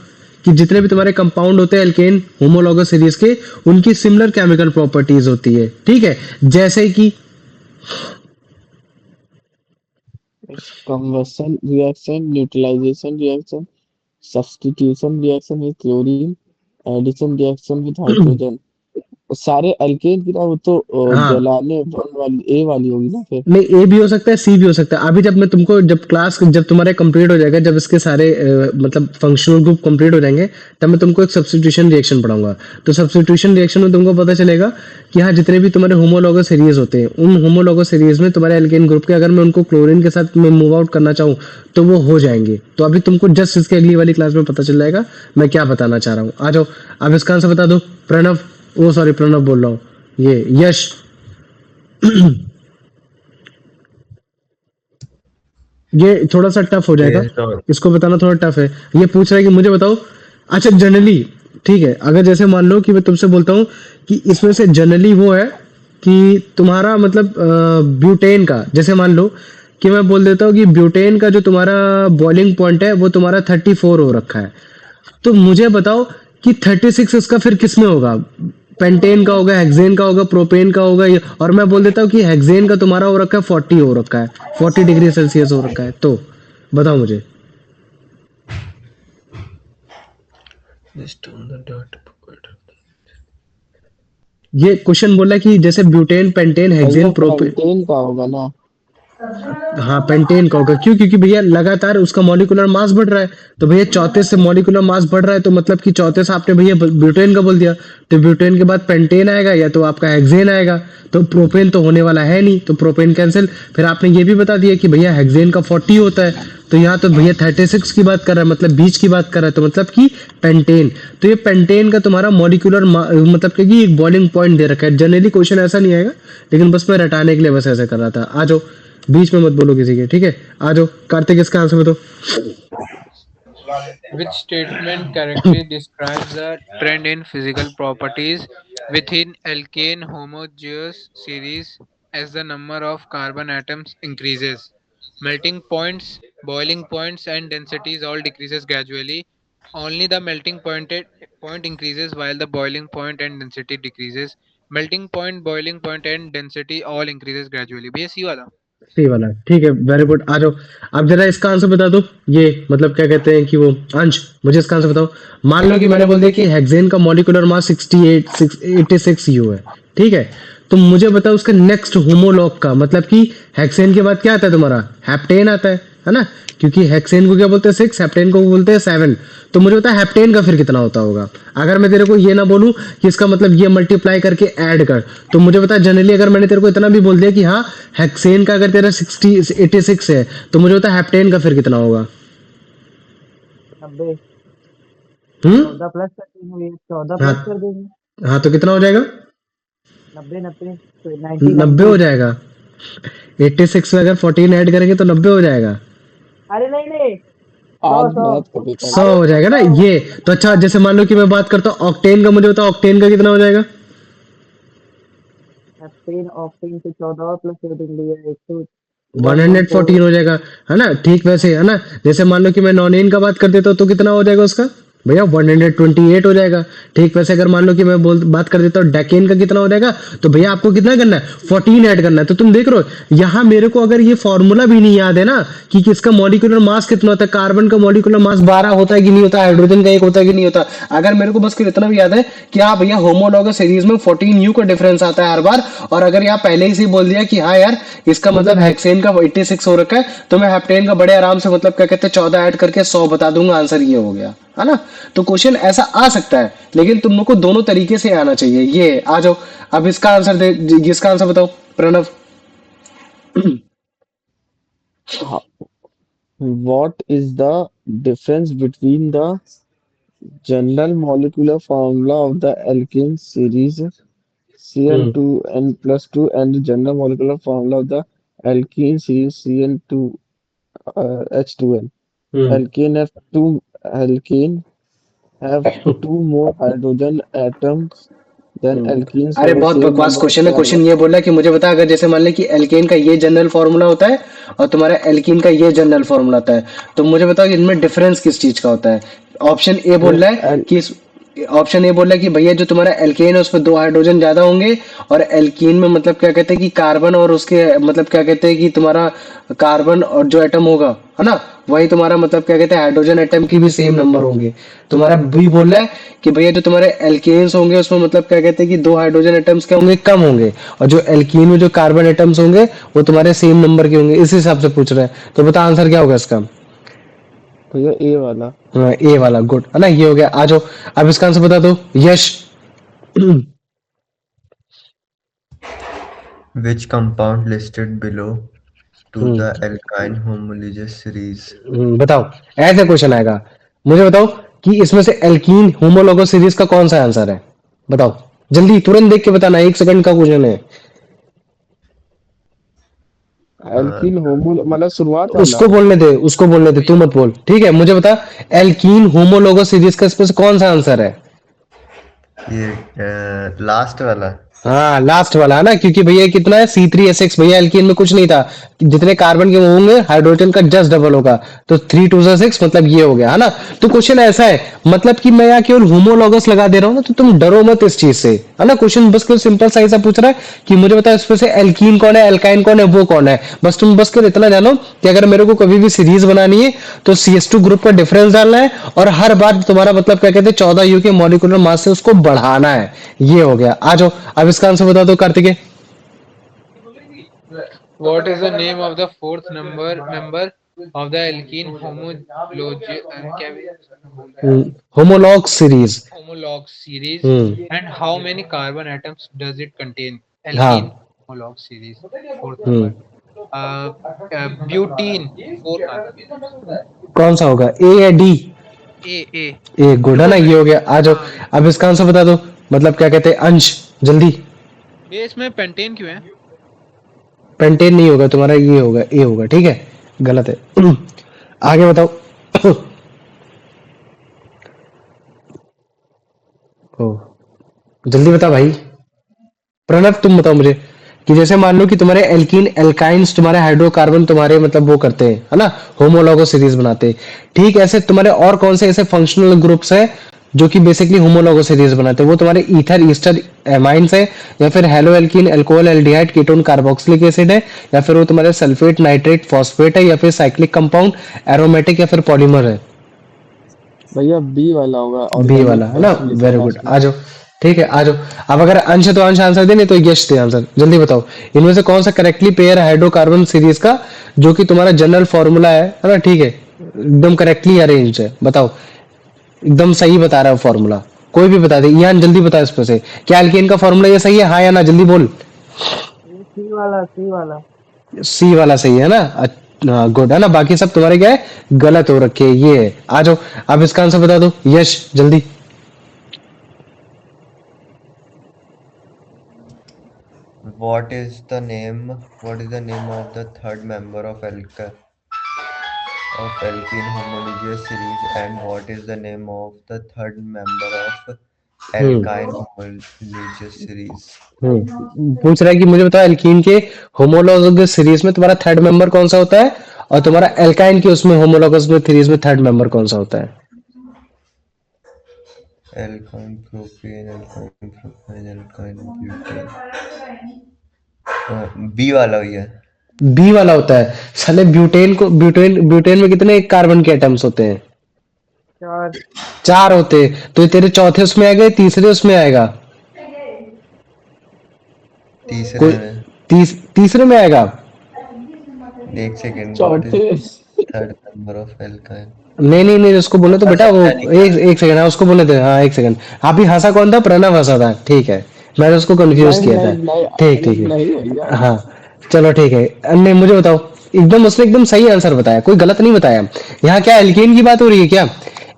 कि जितने भी तुम्हारे कंपाउंड होते हैं एल्केन होमोलॉगस सीरीज के, उनकी सिमिलर केमिकल प्रॉपर्टीज होती है, ठीक है, जैसे कि combustion reaction, neutralization reaction, substitution reaction with chlorine, addition reaction with hydrogen. सारे अल्केन की ना वो तो हाँ जलाने वाली ए वाली होगी ना फिर। नहीं, ए भी हो सकता है, सी भी हो सकता है। अभी जब मैं तुमको जब क्लास जब तुम्हारे कंप्लीट हो जाएगा, जब इसके सारे मतलब फंक्शनल ग्रुप कंप्लीट हो जाएंगे, तब मैं तुमको एक सब्स्टिट्यूशन रिएक्शन पढ़ाऊंगा। तो सब्स्टिट्यूशन रिएक्शन में तुमको पता चलेगा कि हाँ, जितने भी तुम्हारे होमोलॉगस सीरीज होते हैं, उन होमोलॉगस सीरीज में तुम्हारे एल्केन ग्रुप के अगर मैं उनको क्लोरीन के साथ में मूव आउट करना चाहूँ तो वो हो जाएंगे। तो अभी तुमको जस्ट इसके अगली वाली क्लास में पता चल जाएगा मैं क्या बताना चाह रहा हूँ। आ जाओ, अब इसका आंसर बता दो। प्रणव, ओ सॉरी प्रणव बोल रहा हूँ, ये यश। ये थोड़ा सा टफ हो जाएगा, Based on इसको बताना थोड़ा टफ है। ये पूछ रहा है कि मुझे बताओ, अच्छा जनरली ठीक है, अगर जैसे मान लो कि मैं तुमसे बोलता हूँ कि इसमें से जनरली वो है कि तुम्हारा मतलब ब्यूटेन का, जैसे मान लो कि मैं बोल देता हूँ कि ब्यूटेन का जो तुम्हारा बॉइलिंग पॉइंट है वो तुम्हारा 34 हो रखा है, तो मुझे बताओ कि 36 इसका फिर किस में होगा? पेंटेन का होगा, हेक्सेन का होगा, प्रोपेन का होगा, और मैं बोल देता हूँ कि हेक्सेन का तुम्हारा हो रखा है 40 हो रखा है, 40 डिग्री सेल्सियस हो रखा है, तो बताओ मुझे। based on the data provided. ये क्वेश्चन बोला कि जैसे ब्यूटेन, पेंटेन, भैया हेक्सेन, प्रोपेन। पेंटेन का होगा ना। हाँ पेंटेन का होगा, क्यों? क्योंकि भैया लगातार उसका मॉलिक्यूलर मास बढ़ रहा है, तो भैया 34 से मॉलिक्यूलर मास बढ़ रहा है, तो मतलब कि 34 आपने भैया ब्यूटेन का बोल दिया, तो ब्यूटेन के बाद पेंटेन आएगा या तो आपका हेक्सेन आएगा, तो प्रोपेन तो होने वाला है नहीं, तो प्रोपेन कैंसिल। फिर आपने ये भी बता दिया कि भैया हेक्सेन का 40 होता है, तो यहाँ तो भैया 36 की बात कर रहा है, मतलब बीच की बात कर रहा है, तो मतलब कि पेंटेन। तो ये पेंटेन का तुम्हारा मॉलिक्यूलर मतलब कि एक बॉइलिंग पॉइंट दे रखा है। जनरली क्वेश्चन ऐसा नहीं आएगा, लेकिन बस मैं रटाने के लिए बस ऐसा कर रहा था। आ जाओ, बीच में मत बोलो किसी के, ठीक है? आ जाओ, कार्तिक इसका आंसर बताओ। Which statement correctly describes the trend in physical properties within alkane homogeneous series as the number of carbon atoms increases? Melting points, boiling points, and densities all decreases gradually. Only the point increases while the boiling point and density decreases. Melting point, boiling point, and density all increases gradually. भैया सी वाला। सी वाला, ठीक है, वेरी गुड। आ जाओ, अब जरा इसका आंसर बता दो। ये मतलब क्या कहते हैं कि वो अंश, मुझे इसका आंसर बताओ। मान लो कि मैंने बोल दिया कि हेक्सेन का मॉलिक्यूलर मास 86 यू है, ठीक है? तो मुझे बताओ उसका नेक्स्ट होमोलॉग का, मतलब कि हेक्सेन के बाद क्या आता है तुम्हारा? हेप्टेन आता है ना? क्योंकि हेक्सेन को क्या बोलते हैं 6, हेप्टेन को बोलते हैं 7। तो मुझे बता हेप्टेन का फिर कितना होता होगा? अगर मैं तेरे को ये ना बोलूं कि इसका मतलब ये मल्टीप्लाई करके ऐड कर, तो मुझे बता जनरली अगर मैंने तेरे को इतना भी बोल दिया कि हाँ हेक्सेन का अगर तेरा 86 है, तो मुझे बता हेप्टेन का फिर कितना होगा? 90। हम्म 14 प्लस कर देंगे, 14 हाँ प्लस कर देंगे। हाँ, तो कितना हो जाएगा? 90 90 90 90 हो 90। जाएगा। 86 में अगर 14 ऐड करेंगे तो 90 हो जाएगा। अरे नहीं नहीं, 100 आज 100। मैथ का पेपर 100 अरे हो जाएगा ना 100। ये। तो अच्छा, जैसे मान लो कि मैं बात करता हूँ ऑक्टेन का, मुझे बताओ ऑक्टेन का कितना हो जाएगा? हेप्टेन ऑक्टेन से 14 और प्लस कर देंगे, 114। 114 हो जाएगा, है ना? ठीक वैसे, है ना? जैसे मान लो कि मैं नॉन इन का बात कर देता हूँ तो कितना हो जाएगा उसका? भैया 128 हो जाएगा। ठीक वैसे अगर मान लो कि मैं बात कर देता हूँ डेकेन का, कितना हो जाएगा? तो भैया आपको कितना करना है? 14 ऐड करना है। तो तुम देख रहे हो यहाँ मेरे को अगर ये फॉर्मूला भी नहीं याद है ना कि किसका मॉलिक्यूलर मास कितना होता है, कार्बन का मॉलिक्यूलर मास 12 होता है कि नहीं होता, हाइड्रोजन का 1 होता है कि नहीं होता, अगर मेरे को बस फिर इतना भी याद है कि हाँ भैया होमोलॉगस सीरीज में 14 यू का डिफरेंस आता है हर बार, और अगर यहाँ पहले ही से बोल दिया कि हाँ यार इसका मतलब हेक्सेन का 86 हो रखा है, तो मैं हेप्टेन का बड़े आराम से मतलब क्या कहते हैं 14 ऐड करके 100 बता दूंगा, आंसर ये हो गया, है ना? तो क्वेश्चन ऐसा आ सकता है, लेकिन तुम लोग को दोनों तरीके से आना चाहिए। ये आ जाओ, अब इसका आंसर दे, इसका आंसर बताओ Pranav. What is the difference between the general molecular formula of the alkene series hmm CN2N plus 2 and the general molecular formula of the alkene series CN2 H2N? Hmm Alkene have two more hydrogen atoms than hmm. alkenes अरे have the बहुत same बकवास number of क्वेश्चन है। Question carbon. ये बोल रहा है कि मुझे बता, अगर जैसे मान ले कि एल्केन का ये जनरल फॉर्मूला होता है और तुम्हारा एल्कीन का ये जनरल फॉर्मूला होता है, तो मुझे बताओ कि इनमें डिफरेंस किस चीज का होता है? ऑप्शन ए बोल तो रहा है कि ऑप्शन ए बोल रहा है कि भैया जो तुम्हारा एल्केन है उसमें 2 हाइड्रोजन ज्यादा होंगे, और एल्कीन में मतलब क्या कहते हैं कि कार्बन और उसके मतलब क्या कहते हैं कि तुम्हारा कार्बन और जो एटम होगा, है ना, वही तुम्हारा मतलब क्या कहते हैं हाइड्रोजन एटम की भी सेम नंबर होंगे। तुम्हारा बी बोल रहा है कि भैया जो तुम्हारे एल्केन्स होंगे उसमें मतलब क्या कहते हैं कि 2 हाइड्रोजन एटम्स क्या होंगे, कम होंगे, और जो एल्कीन में जो कार्बन एटम्स होंगे वो तुम्हारे सेम नंबर के होंगे। इस हिसाब से पूछ रहा है, तो बता आंसर क्या होगा इसका। भैया ए वाला। हाँ, ए वाला, गुड, है ना, ये हो गया। आ जाओ, अब इसका आंसर बता दो यश। Which compound listed below to hmm, the alkyne homologous series? बताओ, ऐसे क्वेश्चन आएगा, मुझे बताओ कि इसमें से एल्कीन होमोलोगस सीरीज का कौन सा आंसर है, बताओ जल्दी, तुरंत देख के बताना, 1 सेकंड का क्वेश्चन है। Uh, एल्किन होमो मतलब शुरुआत वाला। उसको बोलने दे, उसको बोलने दे, तू मत बोल, ठीक है, मुझे बता एल्कीन होमोलोगस सीरीज का इसमें से कौन सा आंसर है। ये लास्ट वाला। हाँ, लास्ट वाला है ना, क्योंकि भैया कितना है C3H6, भैया एल्कीन में कुछ नहीं था, जितने कार्बन के वो होंगे हाइड्रोजन का जस्ट डबल होगा, तो 3 2 जा 6 मतलब ये हो गया, है ना। तो क्वेश्चन ऐसा है, मतलब कि मैं यहाँ केवल होमोलॉगस लगा दे रहा हूँ ना, तो तुम डरो मत इस चीज से, है ना। क्वेश्चन बस केवल सिंपल सा ऐसा पूछ रहा है कि मुझे बता इसमें से एल्कीन कौन है, एल्काइन कौन है, वो कौन है, बस तुम बस केवल इतना जानो कि अगर मेरे को कभी भी सीरीज बनानी है तो CH2 ग्रुप का डिफरेंस डालना है, और हर बार तुम्हारा मतलब क्या कहते हैं 14U के मॉलिक्यूलर मास से उसको बढ़ाना है। ये हो गया, आ जाओ, अब इसका आंसर बता दो Kartikeya. What is the name of the fourth member of the alkene homologue series. homolog series, hmm, and how many carbon atoms does it contain? हाँ, Alkene homolog series, fourth हम्म, number. Butene, 4 carbon. कौन सा होगा, ए या डी। A. ए, गुड, है ना, ये हो गया। आ जाओ, हाँ, अब इसका आंसर बता दो, मतलब क्या कहते हैं अंश, जल्दी। बेस में पेंटेन क्यों है? पेंटेन नहीं होगा तुम्हारा, ये होगा, ए होगा, ठीक है, गलत है। आगे बताओ। ओ, जल्दी बता भाई। प्रणव तुम बताओ मुझे कि जैसे मान लो कि तुम्हारे एल्कीन एल्काइंस तुम्हारे हाइड्रोकार्बन तुम्हारे मतलब वो करते हैं, है ना, होमोलॉगस सीरीज बनाते हैं, ठीक ऐसे तुम्हारे और कौन से ऐसे फंक्शनल ग्रुप्स हैं जो कि बेसिकली होमोलॉगस सीरीज बनाते हैं, वो तुम्हारे ईथर ईस्टर एमाइंस है, या फिर hello alkene alcohol aldehyde ketone carboxylic acid है, या फिर वो तुम्हारे सल्फेट नाइट्रेट फॉस्फेट है, या फिर साइक्लिक कंपाउंड एरोमेटिक, या फिर पॉलीमर है। भैया बी वाला होगा, बी वाला, ऑर्गेनिक है ना, वेरी गुड, आ जाओ, ठीक है, आ जाओ। अब अगर अंश है तो अंश आंसर दे, नहीं तो यश दे आंसर, जल्दी बताओ इनमें से कौन सा करेक्टली पेयर है हाइड्रोकार्बन सीरीज का, जो कि तुम्हारा जनरल फॉर्मूला है ना, ठीक है, एकदम करेक्टली अरेंज्ड है, बताओ, एकदम सही बता रहा है फॉर्मूला, कोई भी बता दे, ईयान जल्दी बता इसमें से, क्या एल्केन का फॉर्मूला ये सही है, हाँ या ना, जल्दी बोल। सी वाला, सी वाला। सी वाला सही है ना, गुड, है ना, बाकी सब तुम्हारे क्या है, गलत हो रखे हैं, ये है। आ जाओ, अब इसका आंसर बता दो यश, जल्दी। What is the name? What is the name of the third member of alkene homologous series, and what is the name of the third member of hmm, alkyne homologous series? पूछ रहा है कि मुझे बताओ एल्कीन के होमोलॉगस सीरीज में तुम्हारा थर्ड मेंबर कौन सा होता है, और तुम्हारा एल्काइन के उसमें होमोलॉगस में सीरीज में थर्ड मेंबर कौन सा होता है। Alkyne propane, alkyne propyne, alkyne butane. B वाला ही है। बी वाला होता है, साले ब्यूटेन को, ब्यूटेन में कितने कार्बन के एटम्स होते हैं, 4। 4 होते हैं, तो ये तेरे चौथे उसमें आएगा, तीसरे उसमें आएगा, तीसरे कोई में। तीसरे में आएगा। एक सेकेंड, व्हाट चौथे। Is third member of alkyne? नहीं नहीं नहीं, उसको बोले तो बेटा वो, अच्छा, नहीं। एक सेकंड, हाँ उसको बोले थे, हाँ 1 सेकंड। अभी हंसा कौन था, प्रणव हंसा था, ठीक है, मैंने उसको कंफ्यूज नहीं किया था, नहीं नहीं, ठीक ठीक है, नहीं भैया। हाँ, चलो ठीक है। नहीं, मुझे बताओ, एकदम उसने एकदम सही आंसर बताया, कोई गलत नहीं बताया। यहाँ क्या एल्केन की बात हो रही है क्या,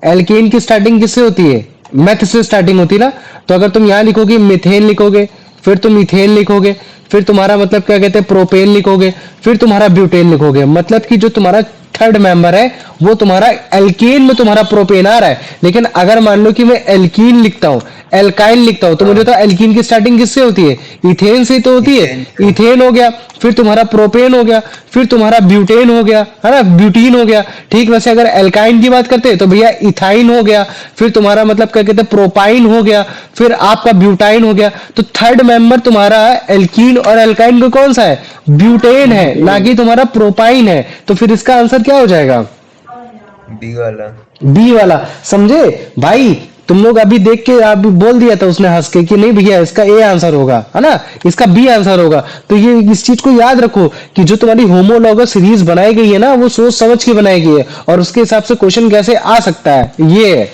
एल्केन की स्टार्टिंग किससे होती है, मेथ से स्टार्टिंग होती है ना, तो अगर तुम यहाँ लिखोगे मिथेन लिखोगे, फिर तुम इथेन लिखोगे, फिर तुम्हारा मतलब क्या कहते हैं प्रोपेन लिखोगे, फिर तुम्हारा ब्यूटेन लिखोगे, मतलब कि जो तुम्हारा थर्ड मेंबर है वो तुम्हारा एल्केन में तुम्हारा प्रोपेन आ रहा है। लेकिन अगर मान लो कि मैं एल्कीन लिखता हूं, एल्काइल लिखता हूं तो मुझे तो एल्कीन की स्टार्टिंग किससे होती है? इथेन से तो होती है। इथेन से। इथेन हो गया, फिर तुम्हारा प्रोपेन हो गया, फिर तुम्हारा ब्यूटेन हो गया, है ना, ब्यूटीन हो गया। ठीक, वैसे अगर एल्काइन की बात करते हैं तो भैया इथाइन हो गया, फिर तुम्हारा मतलब क्या कहते हैं प्रोपाइन हो गया, फिर आपका ब्यूटाइन हो गया। तो थर्ड मेंबर तुम्हारा एल्कीन और एल्काइन का कौन सा है? ब्यूटेन है, ना कि तुम्हारा प्रोपाइन है। तो फिर इसका आंसर क्या हो जाएगा? बी वाला। बी वाला। समझे भाई? तुम लोग अभी देख के आप बोल दिया था उसने हंस के कि नहीं भैया इसका ए आंसर होगा, है ना, इसका बी आंसर होगा। तो ये इस चीज को याद रखो कि जो तुम्हारी होमोलॉगस सीरीज बनाई गई है ना, वो सोच समझ के बनाई गई है और उसके हिसाब से क्वेश्चन कैसे आ सकता है, ये है।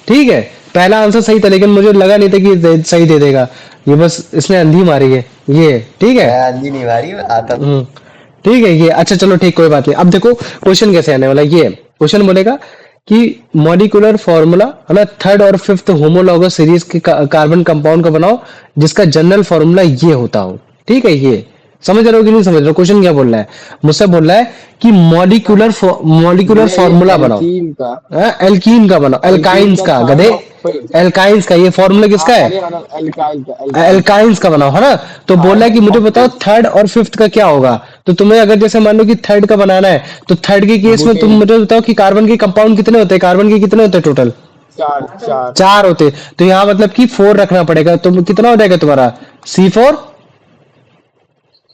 ठीक है, पहला आंसर सही था लेकिन मुझे लगा नहीं था कि सही दे देगा। ये बस इसने अंधी मारी है, ये है। ठीक है। आंधी नहीं मारी, आता था। ठीक है ये। अच्छा चलो ठीक, कोई बात नहीं। अब देखो क्वेश्चन कैसे आने वाला है। ये क्वेश्चन बोलेगा कि मॉलिक्यूलर फॉर्मूला, है ना, थर्ड और फिफ्थ होमोलॉगस सीरीज के कार्बन कंपाउंड का बनाओ जिसका जनरल फॉर्मूला ये होता हो। ठीक है, ये समझ रहे हो कि नहीं समझ रहे हो? क्वेश्चन क्या बोल रहा है? मुझसे बोल रहा है कि मॉलिक्यूलर फॉर्मूला बनाओ। एल्कीन का, एल्कीन का बनाओ, एल्काइंस का, गधे, एल्काइंस का। ये फॉर्मूला किसका है? एल्काइल का, एल्काइंस का बनाओ, है ना। तो बोल रहा है कि मुझे बताओ थर्ड और फिफ्थ का क्या होगा। तो तुम्हें अगर जैसे मान लो कि थर्ड का बनाना है तो थर्ड के केस में तुम मुझे बताओ कि कार्बन के कंपाउंड कितने होते हैं, कार्बन के कितने होते हैं टोटल? चार चार चार होते। तो यहाँ मतलब कि 4 रखना पड़ेगा। तो कितना हो जाएगा तुम्हारा? C4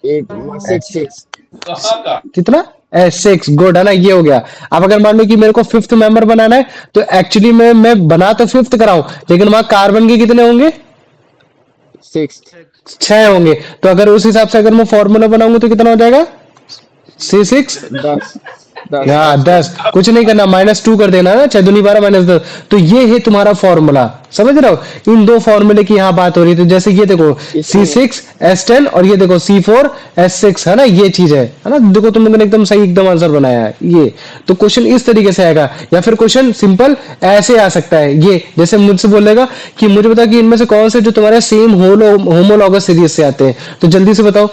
8 6 6 कितना? S6। गुड, है ना, ये हो गया। अब अगर मान लो कि मेरे को फिफ्थ मेंबर बनाना है तो एक्चुअली मैं बना तो फिफ्थ कराऊं लेकिन वहां कार्बन के कितने होंगे? 6 6 होंगे। तो अगर उस हिसाब से अगर मैं फॉर्मूला बनाऊंगा तो कितना हो जाएगा? C6 10 हाँ 10। कुछ नहीं करना, -2 कर देना ना, 6 दूनी 12 -10। तो ये है तुम्हारा फॉर्मूला। समझ रहे हो? इन दो फॉर्मूले की यहाँ बात हो रही है। तो जैसे ये देखो C6 S10 और ये देखो C4 S6, है ना, ये चीज है ना। देखो तुम लोगों ने एकदम सही एकदम आंसर बनाया है ये। तो क्वेश्चन इस तरीके से आएगा या फिर क्वेश्चन सिंपल ऐसे आ सकता है। ये जैसे मुझसे बोलेगा कि मुझे बता कि इनमें से कौन से जो तुम्हारे सेम होमोलॉगस सीरीज से आते हैं। तो जल्दी से बताओ,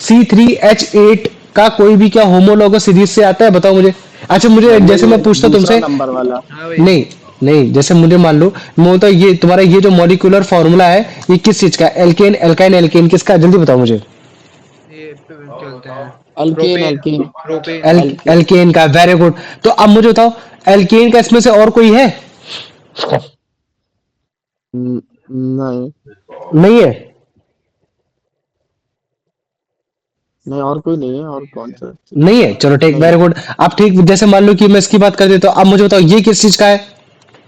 C3H8 का कोई भी क्या होमोलॉगस सीरीज से आता है? बताओ मुझे। अच्छा मुझे जैसे मैं पूछता तुमसे, नंबर वाला। हाँ भाई, नहीं नहीं, जैसे मुझे मान लो मैं बोलता हूं, ये तुम्हारा ये जो मॉलिक्यूलर फॉर्मूला है ये किस चीज का? एल्केन, एल्काइन, एल्केन किसका? जल्दी बताओ मुझे। ये चलते हैं। Alkane alkane propane. एल्केन का, वेरी गुड। तो अब मुझे बताओ एल्केन का इसमें से और कोई है? नहीं नहीं है। नहीं, और कोई नहीं है। और कौन सा? नहीं है, चलो ठीक, वेरी गुड। अब ठीक, जैसे मान लो कि मैं इसकी बात कर देता हूँ, अब मुझे बताओ ये किस चीज का है?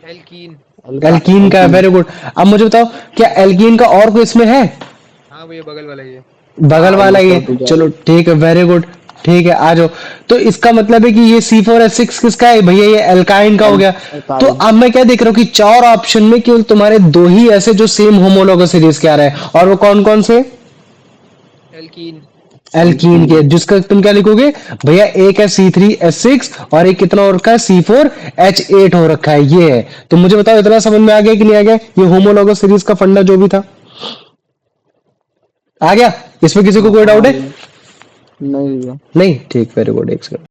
एल्कीन। एल्कीन का, वेरी गुड। अब मुझे बताओ क्या एल्कीन का और कोई इसमें है? हाँ भैया, बगल वाला ये। बगल वाला ये, चलो ठीक है, वेरी गुड। ठीक है, आ जाओ। तो इसका मतलब है कि ये C4H6 किसका है भैया? ये एल्काइन का हो गया। तो अब मैं क्या देख रहा हूँ कि 4 ऑप्शन में केवल तुम्हारे 2 ही ऐसे जो सेम होमोलॉगस सीरीज के आ रहे हैं, और वो कौन कौन से? एल्कीन। एल्कीन के, जिसका तुम क्या लिखोगे भैया? एक है C3H6 और एक कितना और रखा है? C4H8 हो रखा है, ये है। तो मुझे बताओ इतना समझ में आ गया कि नहीं आ गया? ये होमोलॉगस सीरीज का फंडा जो भी था आ गया। इसमें किसी को कोई डाउट है? नहीं भैया। नहीं, ठीक, वेरी गुड। एक सेकंड।